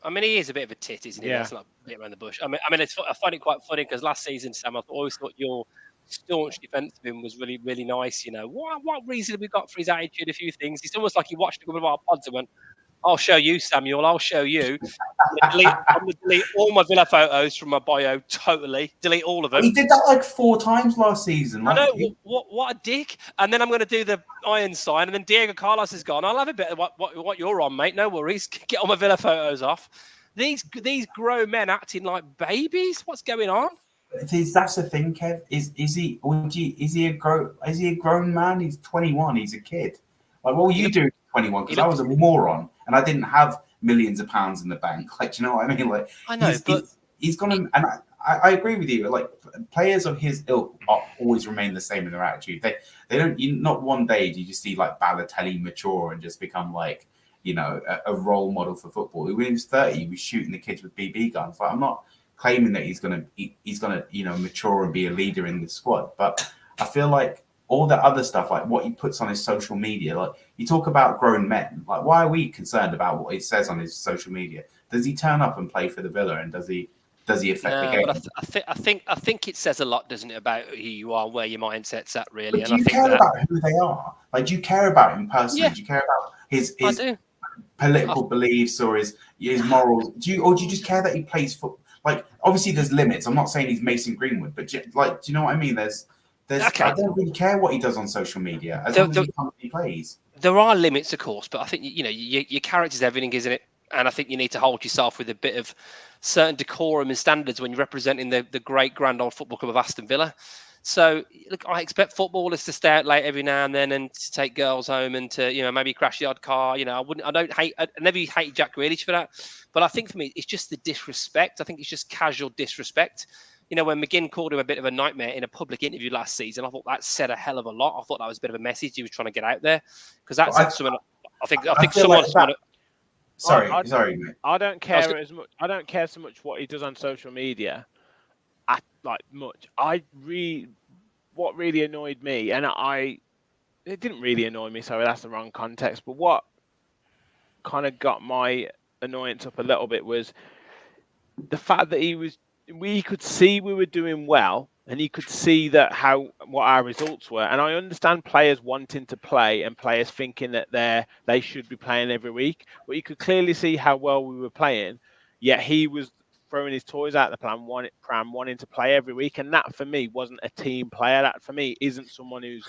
I mean, he is a bit of a tit, isn't he? Yeah. That's not a bit around the bush. I mean, I find it quite funny because last season, Sam, I always thought your staunch defence of him was really, really nice. What reason have we got for his attitude? A few things. It's almost like he watched a couple of our pods and went, "I'll show you, Samuel. I'll show you." I'm gonna delete all my Villa photos from my bio. Totally delete all of them. He did that like 4 times last season. I know. What a dick! And then I'm going to do the iron sign, and then Diego Carlos is gone. I'll have a bit of what you're on, mate. No worries. Get all my Villa photos off. These grown men acting like babies. What's going on? That's the thing, Kev. Is he a grown man? He's 21. He's a kid. Like, what were you doing at 21? Because I was a moron and I didn't have millions of pounds in the bank. Like, do you know what I mean? Like, I know, he's gonna. And I agree with you. Like, players of his ilk always remain the same in their attitude. They don't. Not one day do you just see like Balotelli mature and just become like a role model for football. When he was 30, he was shooting the kids with BB guns. Like, I'm not claiming that he's gonna mature and be a leader in the squad, but I feel like all the other stuff, like what he puts on his social media, like you talk about grown men, like why are we concerned about what he says on his social media? Does he turn up and play for the Villa, and does he affect the game? But I think it says a lot, doesn't it, about who you are, where your mindset's at, really. But do you care about who they are? Like, do you care about him personally? Yeah. Do you care about his political beliefs or his morals? Do you just care that he plays football? Like, obviously, there's limits. I'm not saying he's Mason Greenwood, but do you know what I mean? There's okay. I don't really care what he does on social media as long as he plays. There are limits, of course, but I think your character's everything, isn't it? And I think you need to hold yourself with a bit of certain decorum and standards when you're representing the great grand old football club of Aston Villa. So, look, I expect footballers to stay out late every now and then and to take girls home and to, maybe crash the odd car. I never hate Jack Grealish for that. But I think for me, it's just the disrespect. I think it's just casual disrespect. When McGinn called him a bit of a nightmare in a public interview last season, I thought that said a hell of a lot. I thought that was a bit of a message he was trying to get out there, because that's someone. I think someone's trying to. Sorry, mate. I don't care as much. I don't care so much what he does on social media. What really annoyed me, and it didn't really annoy me. Sorry, that's the wrong context. But what kind of got my annoyance up a little bit was the fact that we could see we were doing well, and he could see what our results were. And I understand players wanting to play and players thinking that they should be playing every week, but you could clearly see how well we were playing. Yet he was throwing his toys out the pram, wanting to play every week, and that for me wasn't a team player. That for me isn't someone who's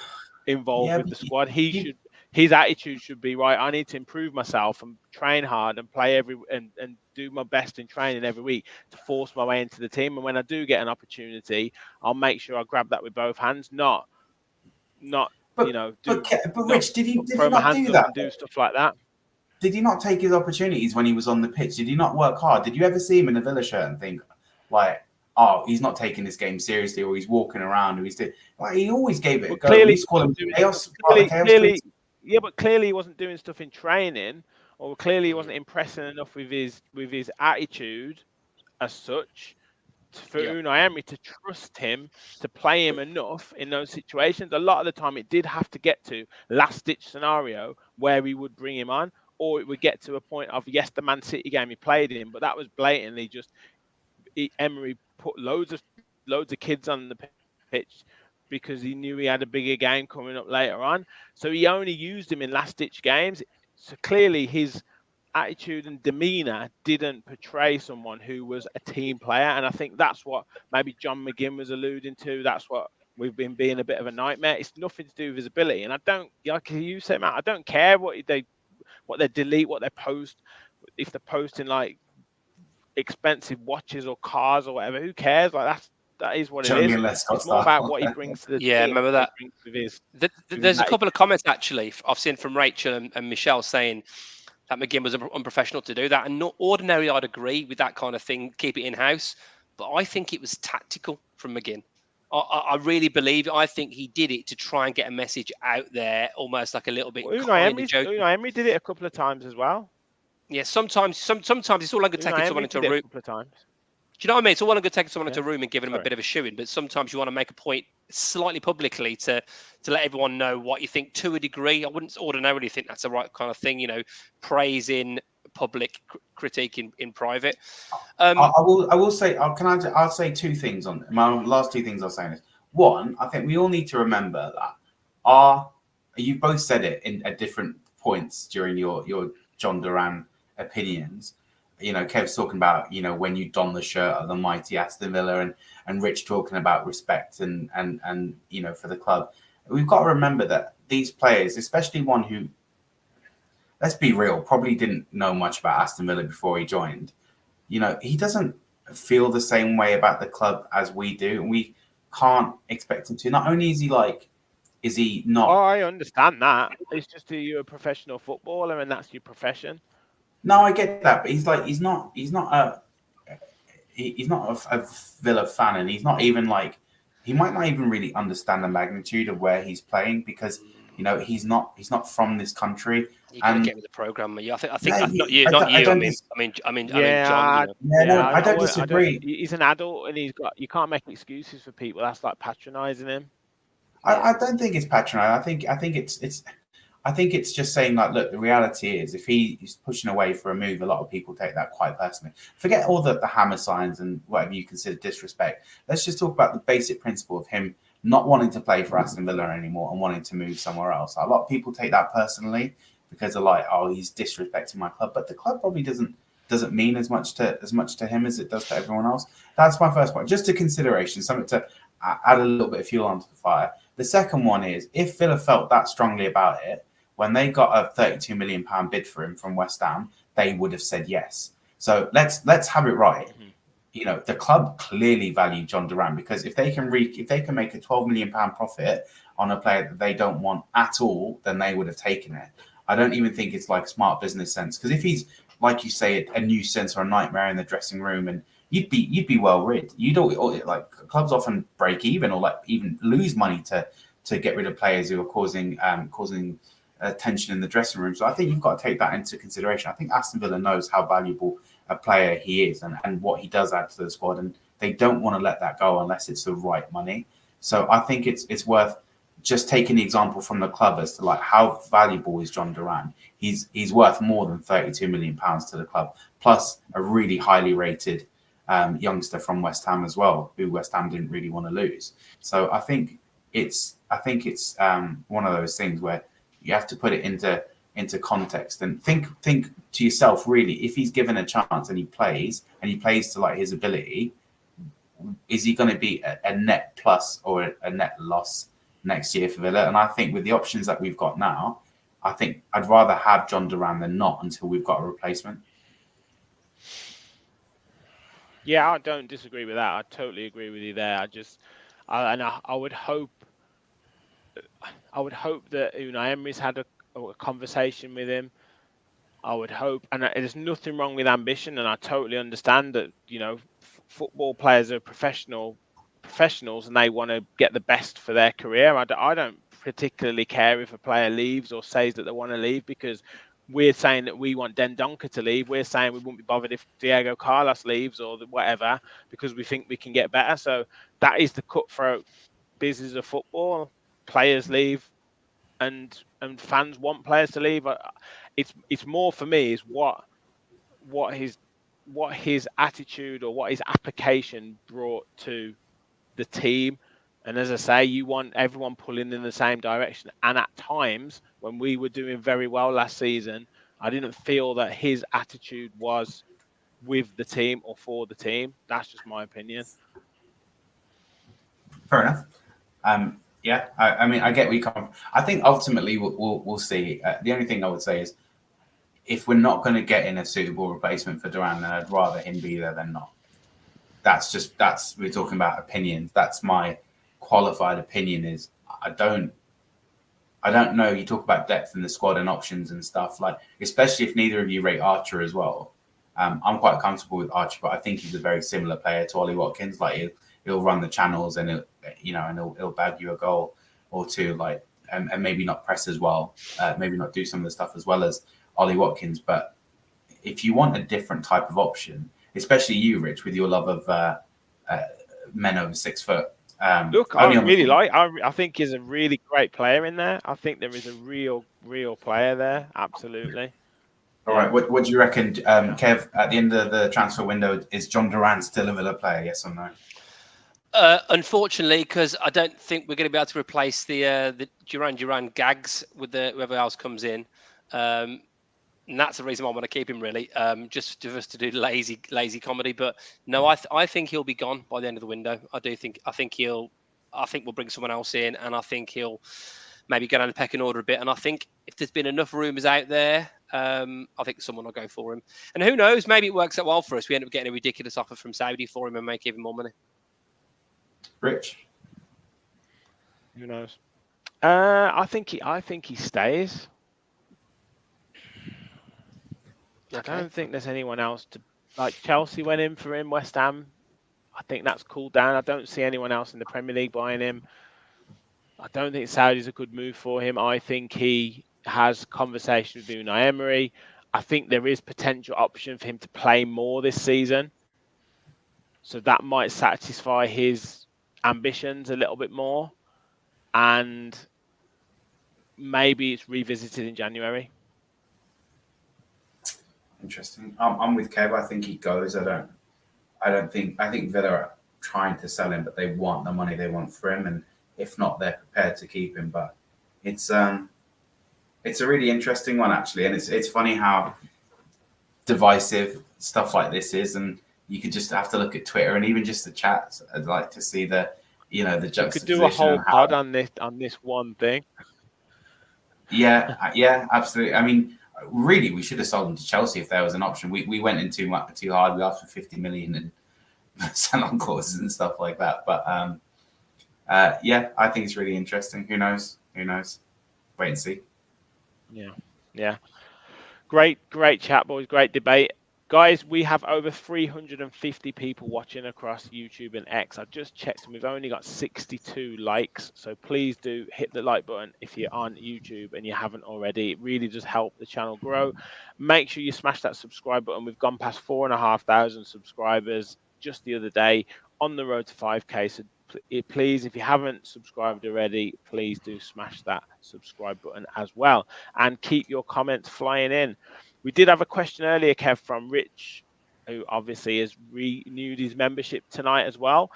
involved with the squad. His attitude should be, right, I need to improve myself and train hard and play and do my best in training every week to force my way into the team. And when I do get an opportunity, I'll make sure I grab that with both hands, not Rich, did he throw my not hands do up that? and do stuff like that? Did he not take his opportunities when he was on the pitch? Did he not work hard? Did you ever see him in a Villa shirt and think, like, oh, he's not taking this game seriously, or he's walking around, or he's doing. Like, he always gave it a But go. We clearly, used to call him doing chaos, stuff, part of the chaos clearly, tweets. yeah, but clearly he wasn't doing stuff in training, or clearly he Mm. wasn't impressing enough with his attitude as such for Yeah. Unai Emery to trust him to play him enough in those situations. A lot of the time, it did have to get to last-ditch scenario where he would bring him on, or it would get to a point of, yes, the Man City game he played in, but that was blatantly just Emery put loads of kids on the pitch because he knew he had a bigger game coming up later on. So he only used him in last-ditch games. So clearly his attitude and demeanor didn't portray someone who was a team player, and I think that's what maybe John McGinn was alluding to. That's what we've been being a bit of a nightmare. It's nothing to do with his ability, and I don't, like you say, Matt, I don't care what they delete, what they post. If they're posting like expensive watches or cars or whatever, who cares? Like that is what it Johnny is. and Lescott It's more style. about what he brings to the Yeah, team, remember what he that. brings with his There's a couple of comments actually I've seen from Rachel and Michelle saying that McGinn was unprofessional to do that. And not ordinarily, I'd agree with that kind of thing, keep it in house. But I think it was tactical from McGinn. I really believe it. I think he did it to try and get a message out there, almost like a little bit kind of joking. Unai Emery did it a couple of times as well. Yeah, sometimes it's all I could taking someone into a room. A couple of times. Do you know what I mean? It's all well and good taking someone into a room and giving them a bit of a shooing, but sometimes you want to make a point slightly publicly to let everyone know what you think to a degree. I wouldn't ordinarily think that's the right kind of thing, praise in public, critique in private. I will say, I'll say two things on my last two things I'll say is, one, I think we all need to remember that you've both said it at different points during your John Duran opinions. Kev's talking about, when you don the shirt of the mighty Aston Villa, and Rich talking about respect and for the club. We've got to remember that these players, especially one who, let's be real, probably didn't know much about Aston Villa before he joined. He doesn't feel the same way about the club as we do, and we can't expect him to. Not only is he not? Oh, I understand that. It's just you're a professional footballer, and that's your profession. No, I get that, but he's not a Villa fan, and he's not even he might not even really understand the magnitude of where he's playing because he's not from this country. You got to get with the program. I think No, not you. I mean, John. I don't disagree. He's an adult, and you can't make excuses for people. That's like patronising him. I don't think it's patronising. I think it's just saying look, the reality is if he's pushing away for a move, a lot of people take that quite personally. Forget all the hammer signs and whatever you consider disrespect. Let's just talk about the basic principle of him not wanting to play for Aston Villa anymore and wanting to move somewhere else. A lot of people take that personally because they're like, oh, he's disrespecting my club. But the club probably doesn't mean as much to him as it does to everyone else. That's my first point. Just a consideration, something to add a little bit of fuel onto the fire. The second one is, if Villa felt that strongly about it, when they got a £32 million bid for him from West Ham, they would have said yes. So let's have it right. Mm-hmm. The club clearly value John Duran, because if they can make a £12 million profit on a player that they don't want at all, then they would have taken it. I don't even think it's smart business sense, because if he's, like you say, a nuisance or a nightmare in the dressing room, and you'd be well rid. Clubs often break even or even lose money to get rid of players who are causing tension in the dressing room. So I think you've got to take that into consideration. I think Aston Villa knows how valuable a player he is and what he does add to the squad, and they don't want to let that go unless it's the right money. So I think it's worth just taking the example from the club as to how valuable is John Duran. He's worth more than £32 million to the club, plus a really highly rated youngster from West Ham as well, who West Ham didn't really want to lose. So I think it's one of those things where you have to put it into context and think to yourself, really, if he's given a chance and he plays to his ability, is he going to be a net plus or a net loss next year for Villa? And I think with the options that we've got now, I think I'd rather have John Duran than not until we've got a replacement. Yeah, I don't disagree with that. I totally agree with you there. I would hope that Unai Emery's had a conversation with him. I would hope, and there's nothing wrong with ambition, and I totally understand that, football players are professionals and they want to get the best for their career. I don't particularly care if a player leaves or says that they want to leave, because we're saying that we want Dendoncker to leave. We're saying we wouldn't be bothered if Diego Carlos leaves or whatever, because we think we can get better. So that is the cutthroat business of football. Players leave, and fans want players to leave. It's more for me is what his attitude or what his application brought to the team. And as I say, you want everyone pulling in the same direction. And at times, when we were doing very well last season, I didn't feel that his attitude was with the team or for the team. That's just my opinion. Fair enough. Yeah, I mean, I get where you come from. I think ultimately we'll see. The only thing I would say is, if we're not going to get in a suitable replacement for Duran, then I'd rather him be there than not. We're talking about opinions. That's my qualified opinion. Is I don't know. You talk about depth in the squad and options and stuff, like, especially if neither of you rate Archer as well. I'm quite comfortable with Archer, but I think he's a very similar player to Ollie Watkins. Like, he'll run the channels and he'll bag you a goal or two, like, and maybe not press as well, maybe not do some of the stuff as well as Ollie Watkins. But if you want a different type of option, especially you, Rich, with your love of men over 6 foot. Look, I think he's a really great player in there. I think there is a real player there. Absolutely. All right. What do you reckon, Kev, at the end of the transfer window, is John Duran still a Villa player? Yes or no? Unfortunately, because I don't think we're going to be able to replace the Duran gags with whoever else comes in. And that's the reason why I want to keep him, really, just for us to do lazy comedy. But no, I think he'll be gone by the end of the window. I think we'll bring someone else in, and I think he'll maybe go down the pecking order a bit. And I think if there's been enough rumours out there, I think someone will go for him. And who knows, maybe it works out well for us. We end up getting a ridiculous offer from Saudi for him and make even more money. Rich, who knows? I think he stays. Okay. I don't think there's anyone else like Chelsea went in for him, West Ham. I think that's cooled down. I don't see anyone else in the Premier League buying him. I don't think Saudi's a good move for him. I think he has conversations with Unai Emery. I think there is potential option for him to play more this season. So that might satisfy his ambitions a little bit more. And maybe it's revisited in January. Interesting. I'm with Kev. I think he goes. I think Villa are trying to sell him, but they want the money they want for him, and if not, they're prepared to keep him. But it's a really interesting one, actually, and it's funny how divisive stuff like this is, and you could just have to look at Twitter and even just the chats. I'd like to see the juxtaposition. You could do a whole pod on this one thing. Yeah, absolutely. I mean, really, we should have sold him to Chelsea if there was an option. We went in too hard. We asked for 50 million and sell-on clauses and stuff like that. But yeah, I think it's really interesting. Who knows? Wait and see. Yeah. Great chat, boys. Great debate. Guys, we have over 350 people watching across YouTube and X. I just checked and we've only got 62 likes. So please do hit the like button if you're on YouTube and you haven't already. It really does help the channel grow. Make sure you smash that subscribe button. We've gone past 4,500 subscribers just the other day, on the road to 5K. So please, if you haven't subscribed already, please do smash that subscribe button as well. And keep your comments flying in. We did have a question earlier, Kev, from Rich, who obviously has renewed his membership tonight as well.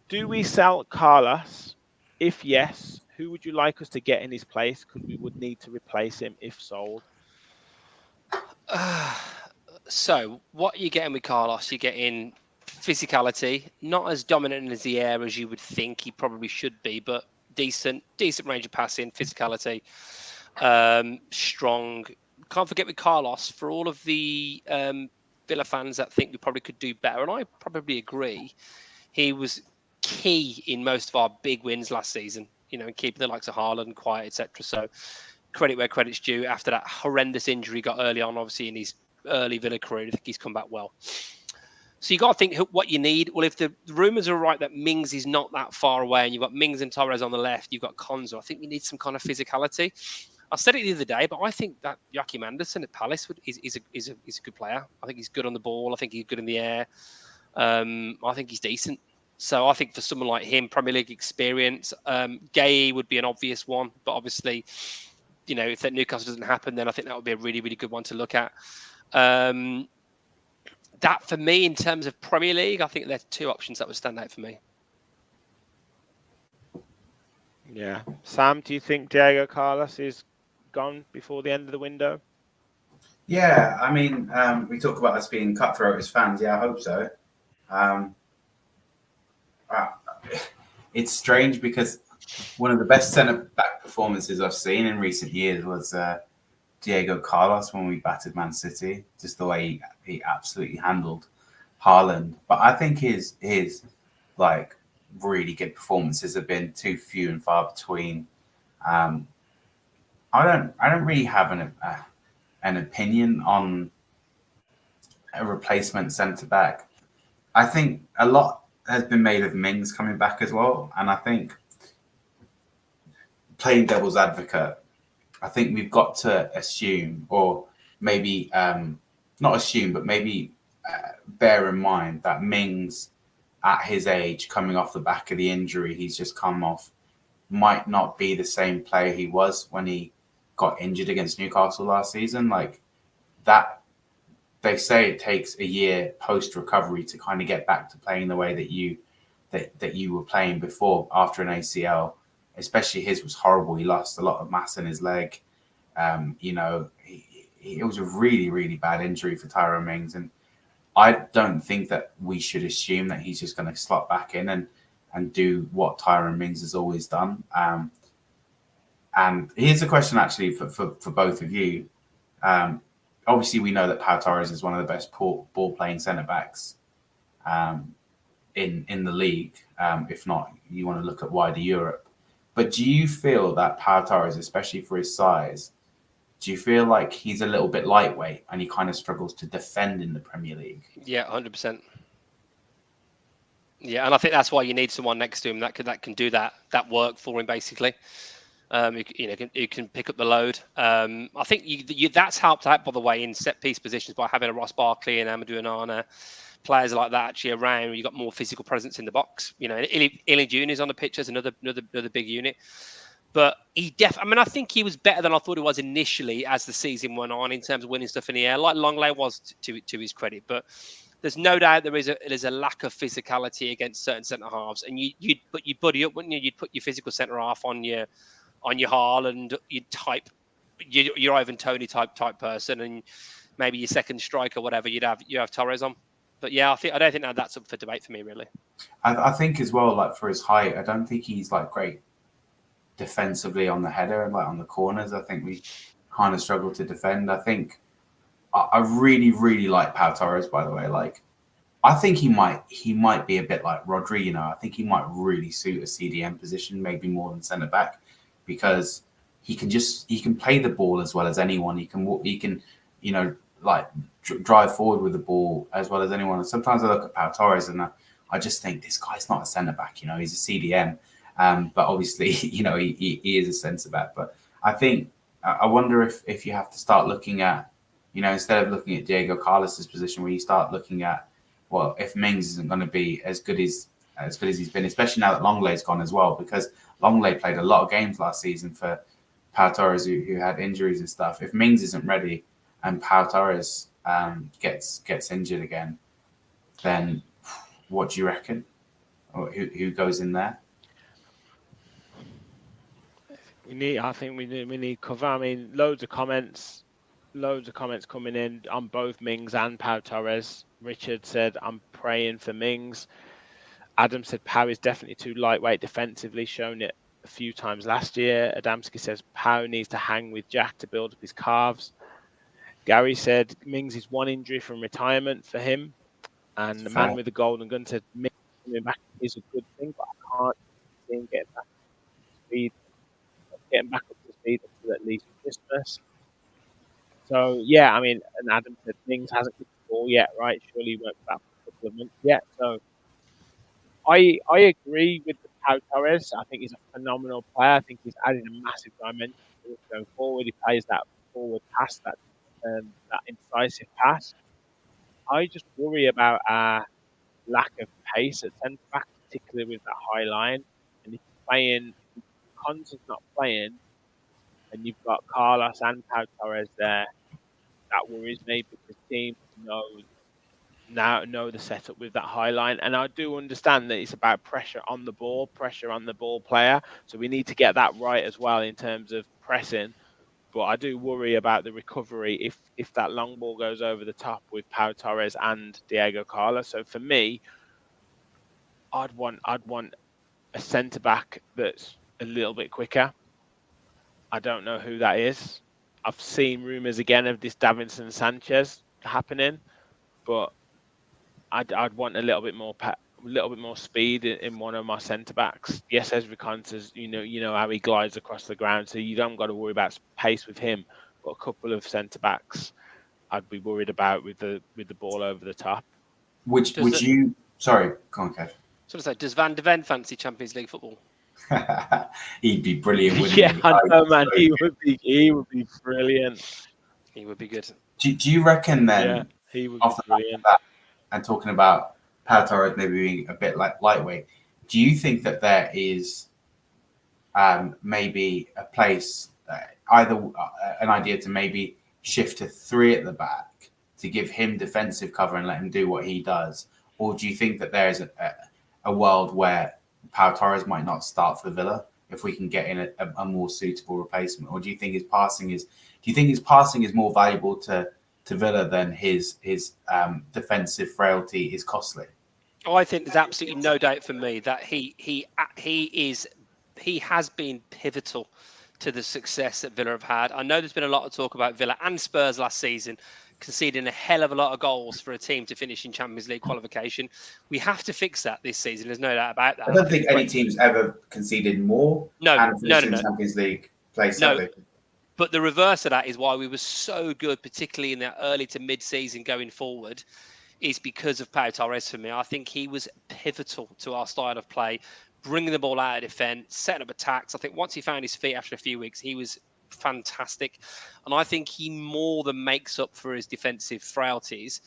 Do we sell Carlos? If yes, who would you like us to get in his place? Because we would need to replace him if sold. So what you're getting with Carlos, you're getting physicality, not as dominant as the air as you would think he probably should be, but decent range of passing, physicality, strong. Can't forget with Carlos, for all of the Villa fans that think we probably could do better, and I probably agree, he was key in most of our big wins last season, in keeping the likes of Haaland quiet, etc. So credit where credit's due. After that horrendous injury he got early on, obviously in his early Villa career, I think he's come back well. So you got to think what you need. Well, if the rumours are right that Mings is not that far away, and you've got Mings and Torres on the left, you've got Konza. I think you need some kind of physicality. I said it the other day, but I think that Joachim Andersen at Palace is a good player. I think he's good on the ball. I think he's good in the air. I think he's decent. So I think for someone like him, Premier League experience, Gay would be an obvious one. But obviously, if that Newcastle doesn't happen, then I think that would be a really, really good one to look at. That for me, in terms of Premier League, I think there's two options that would stand out for me. Yeah. Sam, do you think Diego Carlos is gone before the end of the window? Yeah, I mean, we talk about us being cutthroat as fans. Yeah, I hope so. It's strange because one of the best centre-back performances I've seen in recent years was Diego Carlos when we battered Man City. Just the way he absolutely handled Haaland. But I think his like really good performances have been too few and far between. I don't really have an opinion on a replacement centre back. I think a lot has been made of Mings coming back as well, and I think playing devil's advocate, I think we've got to assume, or maybe not assume, but maybe bear in mind that Mings, at his age, coming off the back of the injury he's just come off, might not be the same player he was when he got injured against Newcastle last season. Like that, they say it takes a year post recovery to kind of get back to playing the way that you were playing before after an ACL. Especially his was horrible. He lost a lot of mass in his leg. It was a really, really bad injury for Tyrone Mings, and I don't think that we should assume that he's just going to slot back in and do what Tyrone Mings has always done. And here's a question actually for both of you. Obviously, we know that Pau Torres is one of the best ball-playing centre-backs in the league, if not, you want to look at wider Europe. But do you feel that Pau Torres, especially for his size, do you feel like he's a little bit lightweight and he kind of struggles to defend in the Premier League? Yeah, 100%. Yeah, and I think that's why you need someone next to him that can do that work for him, basically. Who can pick up the load. I think that's helped out, by the way, in set piece positions by having a Ross Barkley and Amadou Onana, players like that actually around. You got more physical presence in the box. Illy Junior's on the pitch as another big unit. But I think he was better than I thought he was initially as the season went on in terms of winning stuff in the air, like Longley was to his credit. But there's no doubt there's a lack of physicality against certain centre halves, and you'd put your buddy up, wouldn't you? You'd put your physical centre half on your Haaland, you'd type your Ivan Toney type person, and maybe your second striker, whatever, you have Torres on. But yeah, I don't think that's up for debate for me, really. I think as well, like for his height, I don't think he's like great defensively on the header and like on the corners. I think we kind of struggle to defend. I think I really, really like Pau Torres, by the way. Like, I think he might be a bit like Rodri. I think he might really suit a CDM position, maybe more than centre back, because he can play the ball as well as anyone. He can drive forward with the ball as well as anyone. And sometimes I look at Pau Torres and I just think this guy's not a centre back. He's a CDM, but obviously he is a centre back. But I think I wonder if you have to start looking at instead of looking at Diego Carlos's position, where you start looking at, well, if Mings isn't going to be as good as he's been, especially now that Longley's gone as well, because Longley played a lot of games last season for Pau Torres who had injuries and stuff. If Mings isn't ready and Pau Torres gets injured again, then what do you reckon? Or who goes in there? We need cover. I mean, loads of comments coming in on both Mings and Pau Torres. Richard said, I'm praying for Mings. Adam said Pau is definitely too lightweight defensively, shown it a few times last year. Adamski says Pau needs to hang with Jack to build up his calves. Gary said Mings is one injury from retirement for him. And the man with the golden gun said Mings coming back is a good thing, but I can't see him getting back up to speed until at least Christmas. So, yeah, I mean, and Adam said Mings hasn't kicked the ball yet, right? Surely he won't be back for a couple couple of months yet. So I agree with the Pau Torres. I think he's a phenomenal player. I think he's adding a massive dimension to us going forward. He plays that forward pass, that incisive pass. I just worry about our lack of pace at centre back, particularly with that high line. And if you're playing, if Conte's not playing, and you've got Carlos and Pau Torres there, that worries me because teams know the setup with that high line. And I do understand that it's about pressure on the ball player. So we need to get that right as well in terms of pressing. But I do worry about the recovery if that long ball goes over the top with Pau Torres and Diego Carlos. So for me, I'd want a centre back that's a little bit quicker. I don't know who that is. I've seen rumours again of this Davinson Sanchez happening, but I'd want a little bit more speed in one of my centre backs. Yes, Ezri Konsa's, you know how he glides across the ground, so you don't got to worry about pace with him. But a couple of centre backs, I'd be worried about with the ball over the top. Would you? Sorry, go on, Kev. Does Van de Ven fancy Champions League football? He'd be brilliant, wouldn't Yeah, he? I know, man. He would be brilliant. He would be good. Do you reckon then? Yeah, he would off be the back brilliant. of that, and talking about Pau Torres maybe being a bit like lightweight, do you think that there is maybe a place, either an idea to maybe shift to 3 at the back to give him defensive cover and let him do what he does? Or do you think that there is a world where Pau Torres might not start for Villa if we can get in a more suitable replacement? Or do you think his passing is more valuable to Villa than his defensive frailty is costly? Oh, I think there's absolutely no doubt for me that he has been pivotal to the success that Villa have had. I know there's been a lot of talk about Villa and Spurs last season conceding a hell of a lot of goals for a team to finish in Champions League qualification. We have to fix that this season. There's no doubt about that. I don't think any team's ever conceded more and finished in Champions League place. No. But the reverse of that is why we were so good, particularly in that early to mid-season going forward, is because of Pau Torres for me. I think he was pivotal to our style of play, bringing the ball out of defence, setting up attacks. I think once he found his feet after a few weeks, he was fantastic. And I think he more than makes up for his defensive frailties.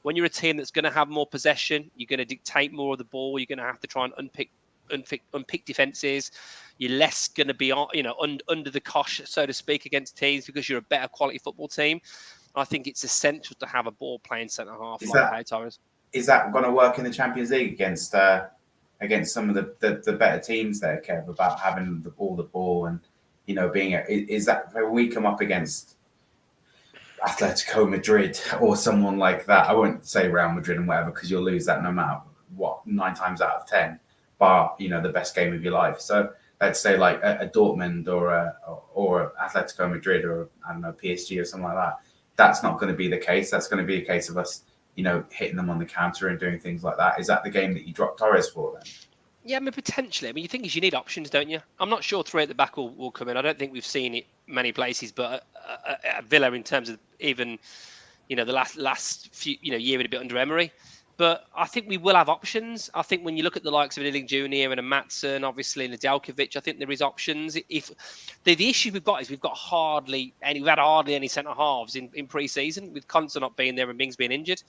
When you're a team that's going to have more possession, you're going to dictate more of the ball, you're going to have to try and unpick defences. You're less going to be under the cosh, so to speak, against teams because you're a better quality football team. I think it's essential to have a ball playing centre half like Pau Torres. Is that going to work in the Champions League against some of the better teams there, Kev, about having the ball and being is that when we come up against Atletico Madrid or someone like that? I won't say Real Madrid and whatever because you'll lose that no matter what 9 times out of 10. Bar the best game of your life. So let's say like a Dortmund or Atletico Madrid or I don't know PSG or something like that. That's not going to be the case. That's going to be a case of us, hitting them on the counter and doing things like that. Is that the game that you drop Torres for then? Yeah, I mean, potentially. I mean, you think you need options, don't you? I'm not sure 3 at the back will come in. I don't think we've seen it many places, but at Villa in terms of even, the last few, year and a bit under Emery. But I think we will have options. I think when you look at the likes of Ealing Jr. and a Matson, obviously, and a Nedeljkovic, I think there is options. If the issue we've got is we've had hardly any centre halves in pre-season with Konsa not being there and Mings being injured.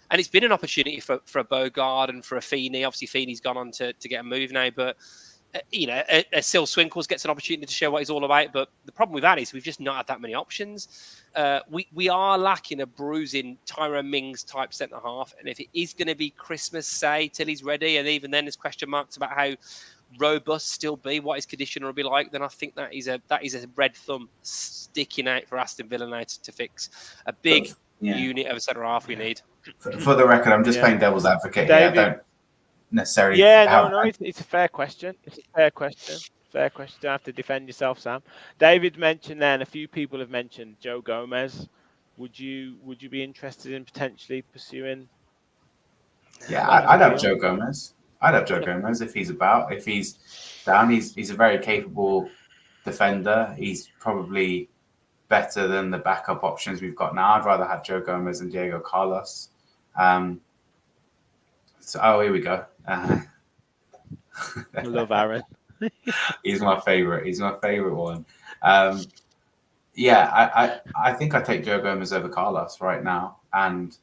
And it's been an opportunity for a Bogard and for a Feeney. Obviously, Feeney's gone on to get a move now, but Sil Swinkles gets an opportunity to show what he's all about. But the problem we've had is we've just not had that many options. We are lacking a bruising Tyrone Mings type centre half, and if it is going to be Christmas, say till he's ready, and even then there's question marks about how robust still be, what his condition will be like, then I think that is a red thumb sticking out for Aston Villa now to fix a big unit of a centre half we need. For the record, I'm just playing devil's advocate here. I don't necessarily. It's a fair question. It's a fair question. Fair question. You don't have to defend yourself, Sam. David mentioned then a few people have mentioned Joe Gomez. Would you be interested in potentially pursuing? Yeah, I'd have Joe Gomez. I'd have Joe Gomez if he's about. If he's down, he's a very capable defender. He's probably better than the backup options we've got now. I'd rather have Joe Gomez than Diego Carlos. So, here we go. I love Aaron. He's my favorite. He's my favorite one. I think I take Joe Gomez over Carlos right now, and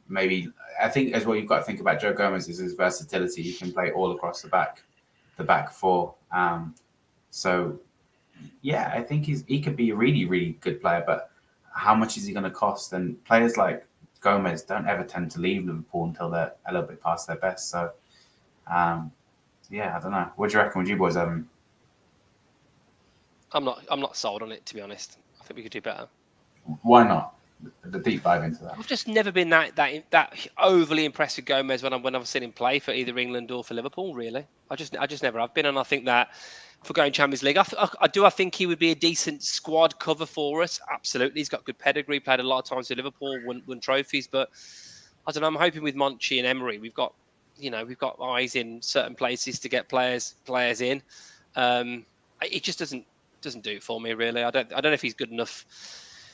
maybe I think as well you've got to think about Joe Gomez is his versatility. He can play all across the back four. So yeah, I think he could be a really, really good player, but how much is he going to cost? And players like Gomez don't ever tend to leave Liverpool until they're a little bit past their best. So I don't know. What do you reckon? Would you boys have him? I'm not sold on it, to be honest. I think we could do better. Why not? The deep dive into that. I've just never been that overly impressed with Gomez when I've seen him play for either England or for Liverpool. Really, I just never have been, and I think that for going Champions League, I think he would be a decent squad cover for us. Absolutely, he's got good pedigree. Played a lot of times with Liverpool, won trophies. But I don't know. I'm hoping with Monchi and Emery, we've got eyes in certain places to get players in. It just doesn't do it for me, really. I don't know if he's good enough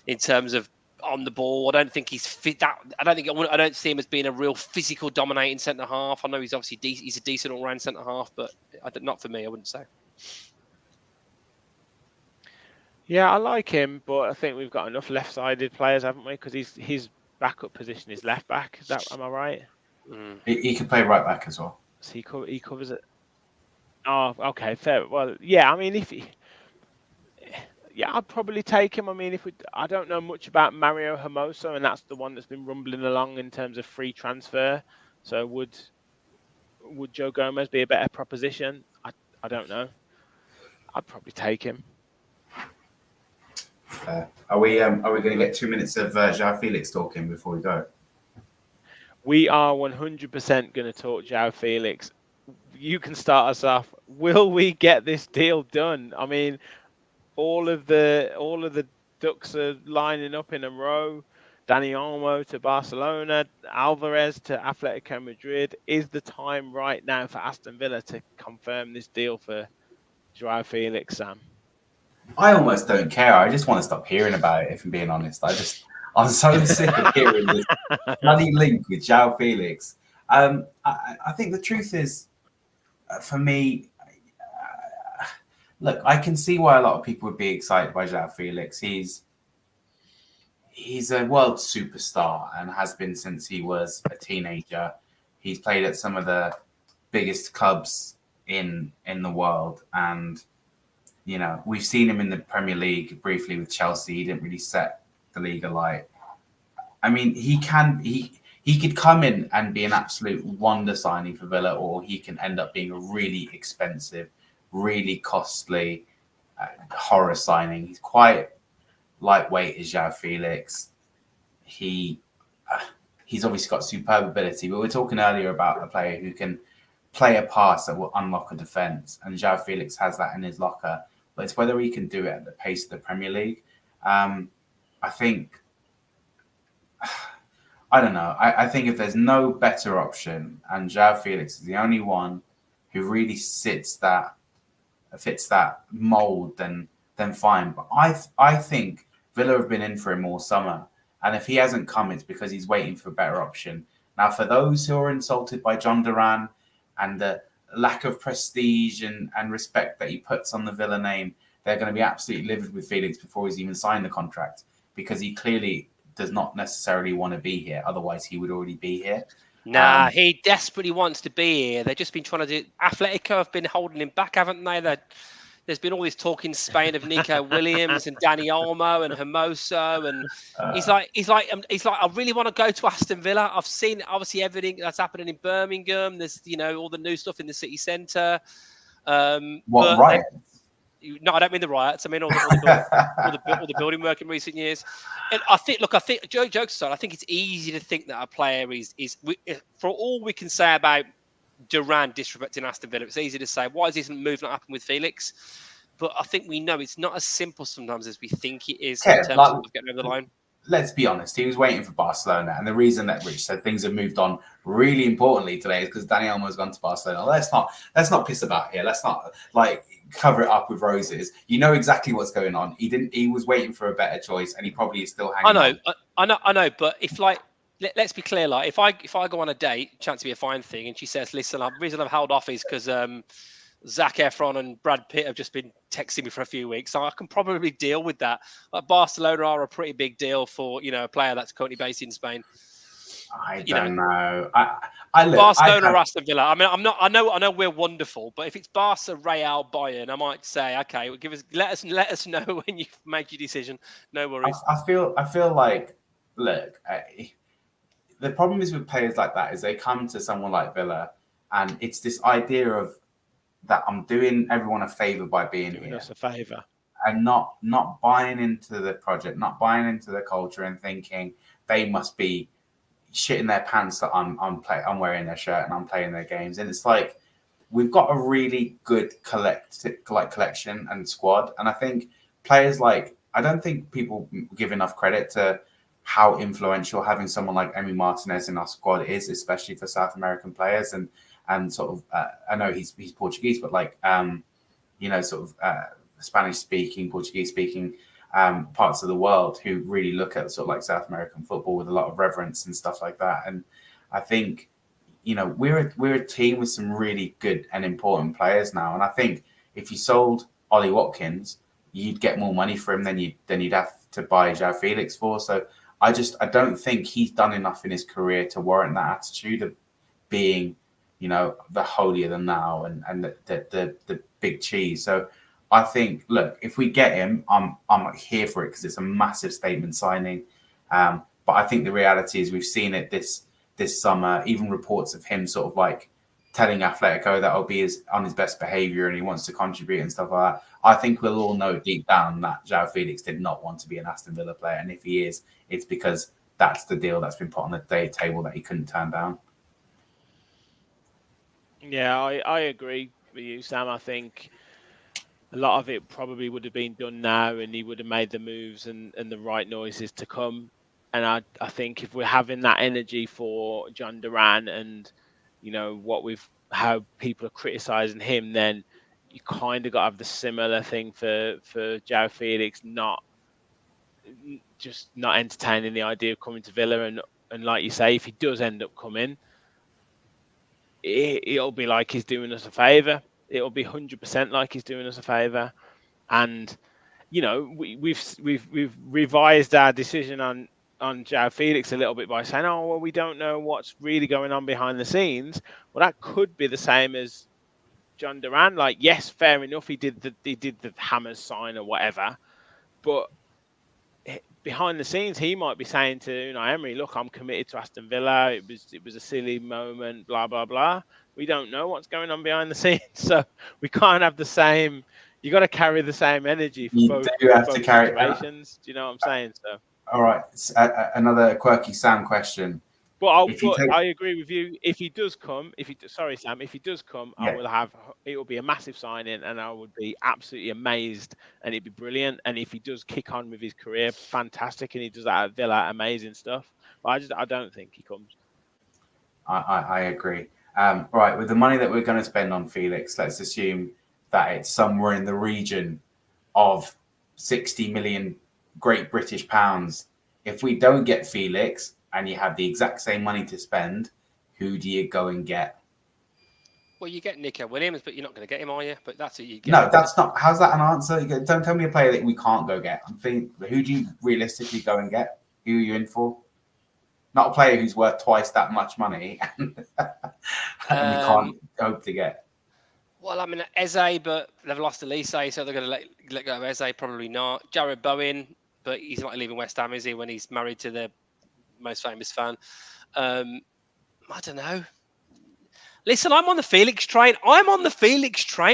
in terms of on the ball. I don't think he's fit. I don't see him as being a real physical dominating centre half. I know he's obviously he's a decent all round centre half, but not for me. I wouldn't say. Yeah, I like him, but I think we've got enough left-sided players, haven't we? Because his backup position is left back. Am I right? He can play right back as well. So he covers it. Oh, okay, fair. Well, yeah. I mean, I'd probably take him. I mean, I don't know much about Mario Hermoso, and that's the one that's been rumbling along in terms of free transfer. So would Joe Gomez be a better proposition? I don't know. I'd probably take him. Are we going to get 2 minutes of Joao Felix talking before we go? We are 100% going to talk Joao Felix. You can start us off. Will we get this deal done? I mean, all of the ducks are lining up in a row. Dani Olmo to Barcelona, Alvarez to Atletico Madrid. Is the time right now for Aston Villa to confirm this deal for Joao Felix, Sam? I almost don't care. I just want to stop hearing about it, if I'm being honest. I'm so sick of hearing this bloody link with Joao Felix. I think the truth is, for me, look, I can see why a lot of people would be excited by Joao Felix. He's a world superstar and has been since he was a teenager. He's played at some of the biggest clubs in the world, and we've seen him in the Premier League briefly with Chelsea. He didn't really set the league alight. I mean, he could come in and be an absolute wonder signing for Villa, or he can end up being a really expensive, really costly horror signing. He's quite lightweight as Joao Felix. He's obviously got superb ability, but we were talking earlier about a player who can play a pass that will unlock a defence, and Joao Felix has that in his locker. But it's whether he can do it at the pace of the Premier League. I think, I don't know. I think if there's no better option, and Joao Felix is the only one who really fits that mould, then fine. But I think Villa have been in for him all summer, and if he hasn't come, it's because he's waiting for a better option. Now, for those who are insulted by John Duran and the lack of prestige and respect that he puts on the Villa name, they're going to be absolutely livid with Felix before he's even signed the contract, because he clearly does not necessarily want to be here. Otherwise, he would already be here. Nah, he desperately wants to be here. They've just been trying to do. Atletico have been holding him back, haven't they? There's been all this talk in Spain of Nico Williams and Dani Olmo and Hermoso, and he's like, I really want to go to Aston Villa. I've seen obviously everything that's happening in Birmingham. There's all the new stuff in the city centre. What riots? No, I don't mean the riots. I mean all the building work in recent years. And I think jokes aside, I think it's easy to think that a player is for all we can say about Duran disrespecting Aston Villa, it's easy to say, why is this move not happening with Felix? But I think we know it's not as simple sometimes as we think it is in terms of getting over the line. Let's be honest, he was waiting for Barcelona, and the reason that Rich said things have moved on really importantly today is because Dani Olmo has gone to Barcelona. Let's not piss about here. Let's not cover it up with roses. You know exactly what's going on. He was waiting for a better choice, and he probably is still hanging on. I know, but if let's be clear. Like, if I go on a date, chance to be a fine thing, and she says, "Listen, the reason I've held off is because Zac Efron and Brad Pitt have just been texting me for a few weeks, so I can probably deal with that." Like, Barcelona are a pretty big deal for a player that's currently based in Spain. I don't know. I look. Barcelona or Aston Villa. I mean, I'm not. I know we're wonderful, but if it's Barca, Real, Bayern, I might say, okay, well, let us know when you've made your decision. No worries. I feel like, look, the problem is with players like that is they come to someone like Villa, and it's this idea of that I'm doing everyone a favour by being Doing here, us a favour, and not buying into the project, not buying into the culture, and thinking they must be shitting their pants that I'm wearing their shirt and I'm playing their games. And it's like we've got a really good collection and squad, and I think players like I don't think people give enough credit to how influential having someone like Emi Martinez in our squad is, especially for South American players and sort of I know he's Portuguese, but like sort of Spanish speaking, Portuguese speaking parts of the world who really look at sort of like South American football with a lot of reverence and stuff like that. And I think we're a team with some really good and important players now. And I think if you sold Ollie Watkins, you'd get more money for him than you'd have to buy Joao Felix for. So I don't think he's done enough in his career to warrant that attitude of being, the holier than thou and the big cheese. So I think, look, if we get him, I'm here for it because it's a massive statement signing. But I think the reality is we've seen it this summer. Even reports of him sort of like telling Atletico that he'll be on his best behaviour and he wants to contribute and stuff like that. I think we'll all know deep down that Joao Felix did not want to be an Aston Villa player, and if he is, it's because that's the deal that's been put on the table that he couldn't turn down. Yeah, I agree with you, Sam. I think a lot of it probably would have been done now, and he would have made the moves and the right noises to come. And I think if we're having that energy for John Duran and how people are criticising him, then you kind of got to have the similar thing for Joao Felix, not entertaining the idea of coming to Villa. And like you say, if he does end up coming, it'll be like he's doing us a favour. It'll be 100% like he's doing us a favour. And we've revised our decision on Joao Felix a little bit by saying, oh well, we don't know what's really going on behind the scenes. Well, that could be the same as John Duran. Like, yes, fair enough, he did the Hammers sign or whatever, but behind the scenes, he might be saying to Unai Emery, "Look, I'm committed to Aston Villa. It was a silly moment. Blah blah blah." We don't know what's going on behind the scenes, so we can't have the same. You got to carry the same energy for both situations. Do you know what I'm saying? So, all right, another quirky Sam question. But I agree with you. If he does come, sorry Sam, if he does come, yeah. It will be a massive signing, and I would be absolutely amazed, and it'd be brilliant. And if he does kick on with his career, fantastic, and he does that at Villa, amazing stuff. But I don't think he comes. I agree. Right, with the money that we're going to spend on Felix, let's assume that it's somewhere in the region of 60 million Great British pounds. If we don't get Felix, and you have the exact same money to spend, who do you go and get? Well, you get Nico Williams, but you're not going to get him, are you? But that's what you get. No, that's not. How's that an answer? Don't tell me a player that we can't go get. I'm thinking, who do you realistically go and get? Who are you in for? Not a player who's worth twice that much money and we can't hope to get. Well, I mean, Eze, but they've lost Elise, so they're going to let go of Eze. Probably not. Jared Bowen, but he's not leaving West Ham, is he, when he's married to the most famous fan? I don't know. Listen, I'm on the Felix train.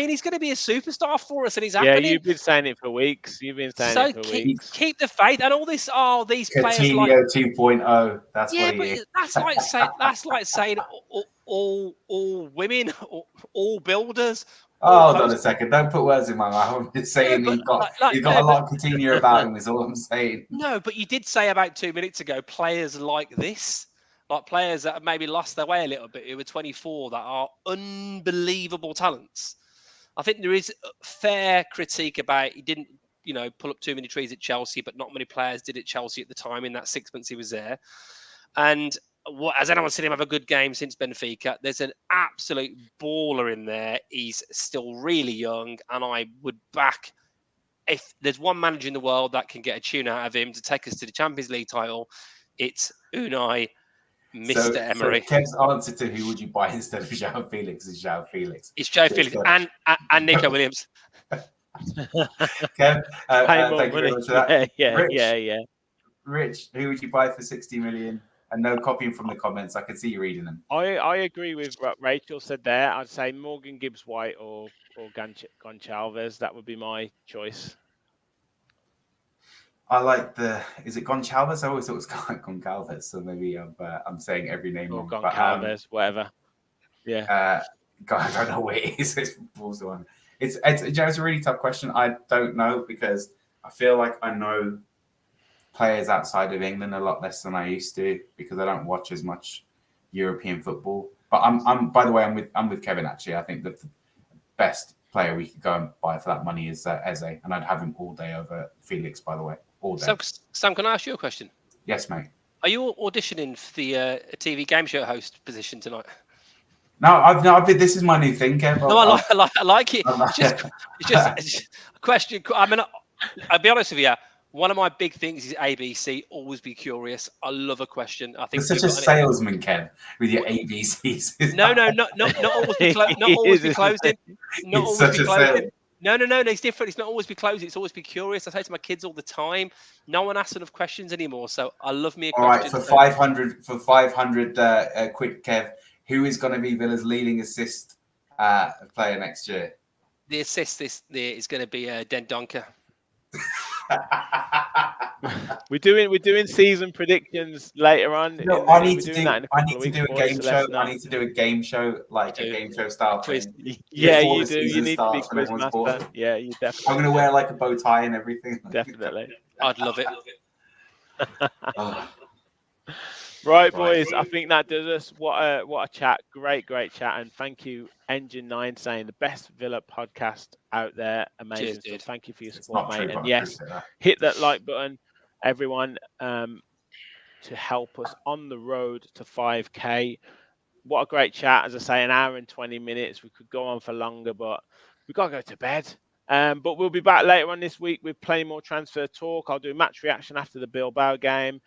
He's going to be a superstar for us, and he's happening. Yeah, you've been saying it for weeks. Keep the faith, and all this. Oh, these Coutinho players like 2.0. That's what he is. That's like saying all women, all builders. Hold on a second. Don't put words in my mouth. I'm just saying he's got a lot of Coutinho about him. Is all I'm saying. No, but you did say about 2 minutes ago players like this. Like players that have maybe lost their way a little bit, who were 24, that are unbelievable talents. I think there is fair critique about he didn't, pull up too many trees at Chelsea, but not many players did at Chelsea at the time in that 6 months he was there. And has anyone seen him have a good game since Benfica? There's an absolute baller in there. He's still really young, and I would back, if there's one manager in the world that can get a tune out of him to take us to the Champions League title, it's Unai, Mr. Emery. So Kev's answer to who would you buy instead of Joao Felix is Joao Felix. It's Joao Felix and Nico Williams. Kev, thank you very much for that. Yeah. Rich, who would you buy for 60 million? And no copying from the comments. I can see you reading them. I agree with what Rachel said there. I'd say Morgan Gibbs White or Goncalves. That would be my choice. I like is it Goncalves? I always thought it was Goncalves, so maybe I'm saying every name or wrong. Goncalves, whatever. Yeah. God, I don't know what it is. It's a really tough question. I don't know because I feel like I know players outside of England a lot less than I used to because I don't watch as much European football. But by the way, I'm with Kevin actually. I think that the best player we could go and buy for that money is Eze, and I'd have him all day over Felix. By the way, all day. So, Sam, can I ask you a question? Yes, mate. Are you auditioning for the TV game show host position tonight? No, this is my new thing, Kev. No, I like it. It's just a question. I mean, I'll be honest with you. One of my big things is ABC. Always be curious. I love a question. I think you're such a salesman, Kev, with your ABCs. No, not always be not always be closing. Not always be closing. No. It's different. It's not always be closing. It's always be curious. I say to my kids all the time. No one asks enough questions anymore. So I love me a question. All right, for 500 quid, Kev. Who is going to be Villa's leading assist player next year? The assist is going to be Den Donker. We're doing season predictions later on. No, I need to do a game show. I need to do a game show, like a game show style quiz. Thing. Yeah, you do. You need to be quiz master. Yeah, you definitely. I'm going to wear like a bow tie and everything. Definitely. I'd love it. Right, boys. I think that does us. What a chat! Great chat, and thank you, Engine 9, saying the best Villa podcast out there. Amazing. Cheers, so thank you for your support, mate. True, and yes, hit that like button, everyone, to help us on the road to 5K. What a great chat! As I say, an hour and 20 minutes. We could go on for longer, but we got to go to bed. But we'll be back later on this week with plenty more transfer talk. I'll do a match reaction after the Bilbao game.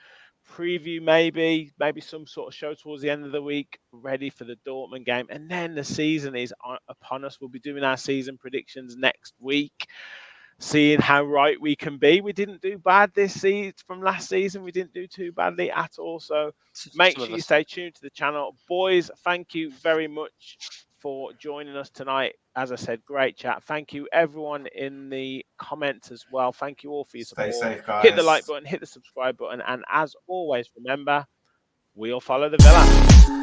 Preview maybe some sort of show towards the end of the week, ready for the Dortmund game, and then the season is upon us. We'll be doing our season predictions next week, seeing how right we can be. We didn't do bad this season from last season. We didn't do too badly at all. So make sure you stay tuned to the channel, boys. Thank you very much for joining us tonight. As I said, great chat. Thank you, everyone in the comments as well. Thank you all for your support. Stay safe, guys. Hit the like button, hit the subscribe button, and as always, remember, we'll follow the Villa.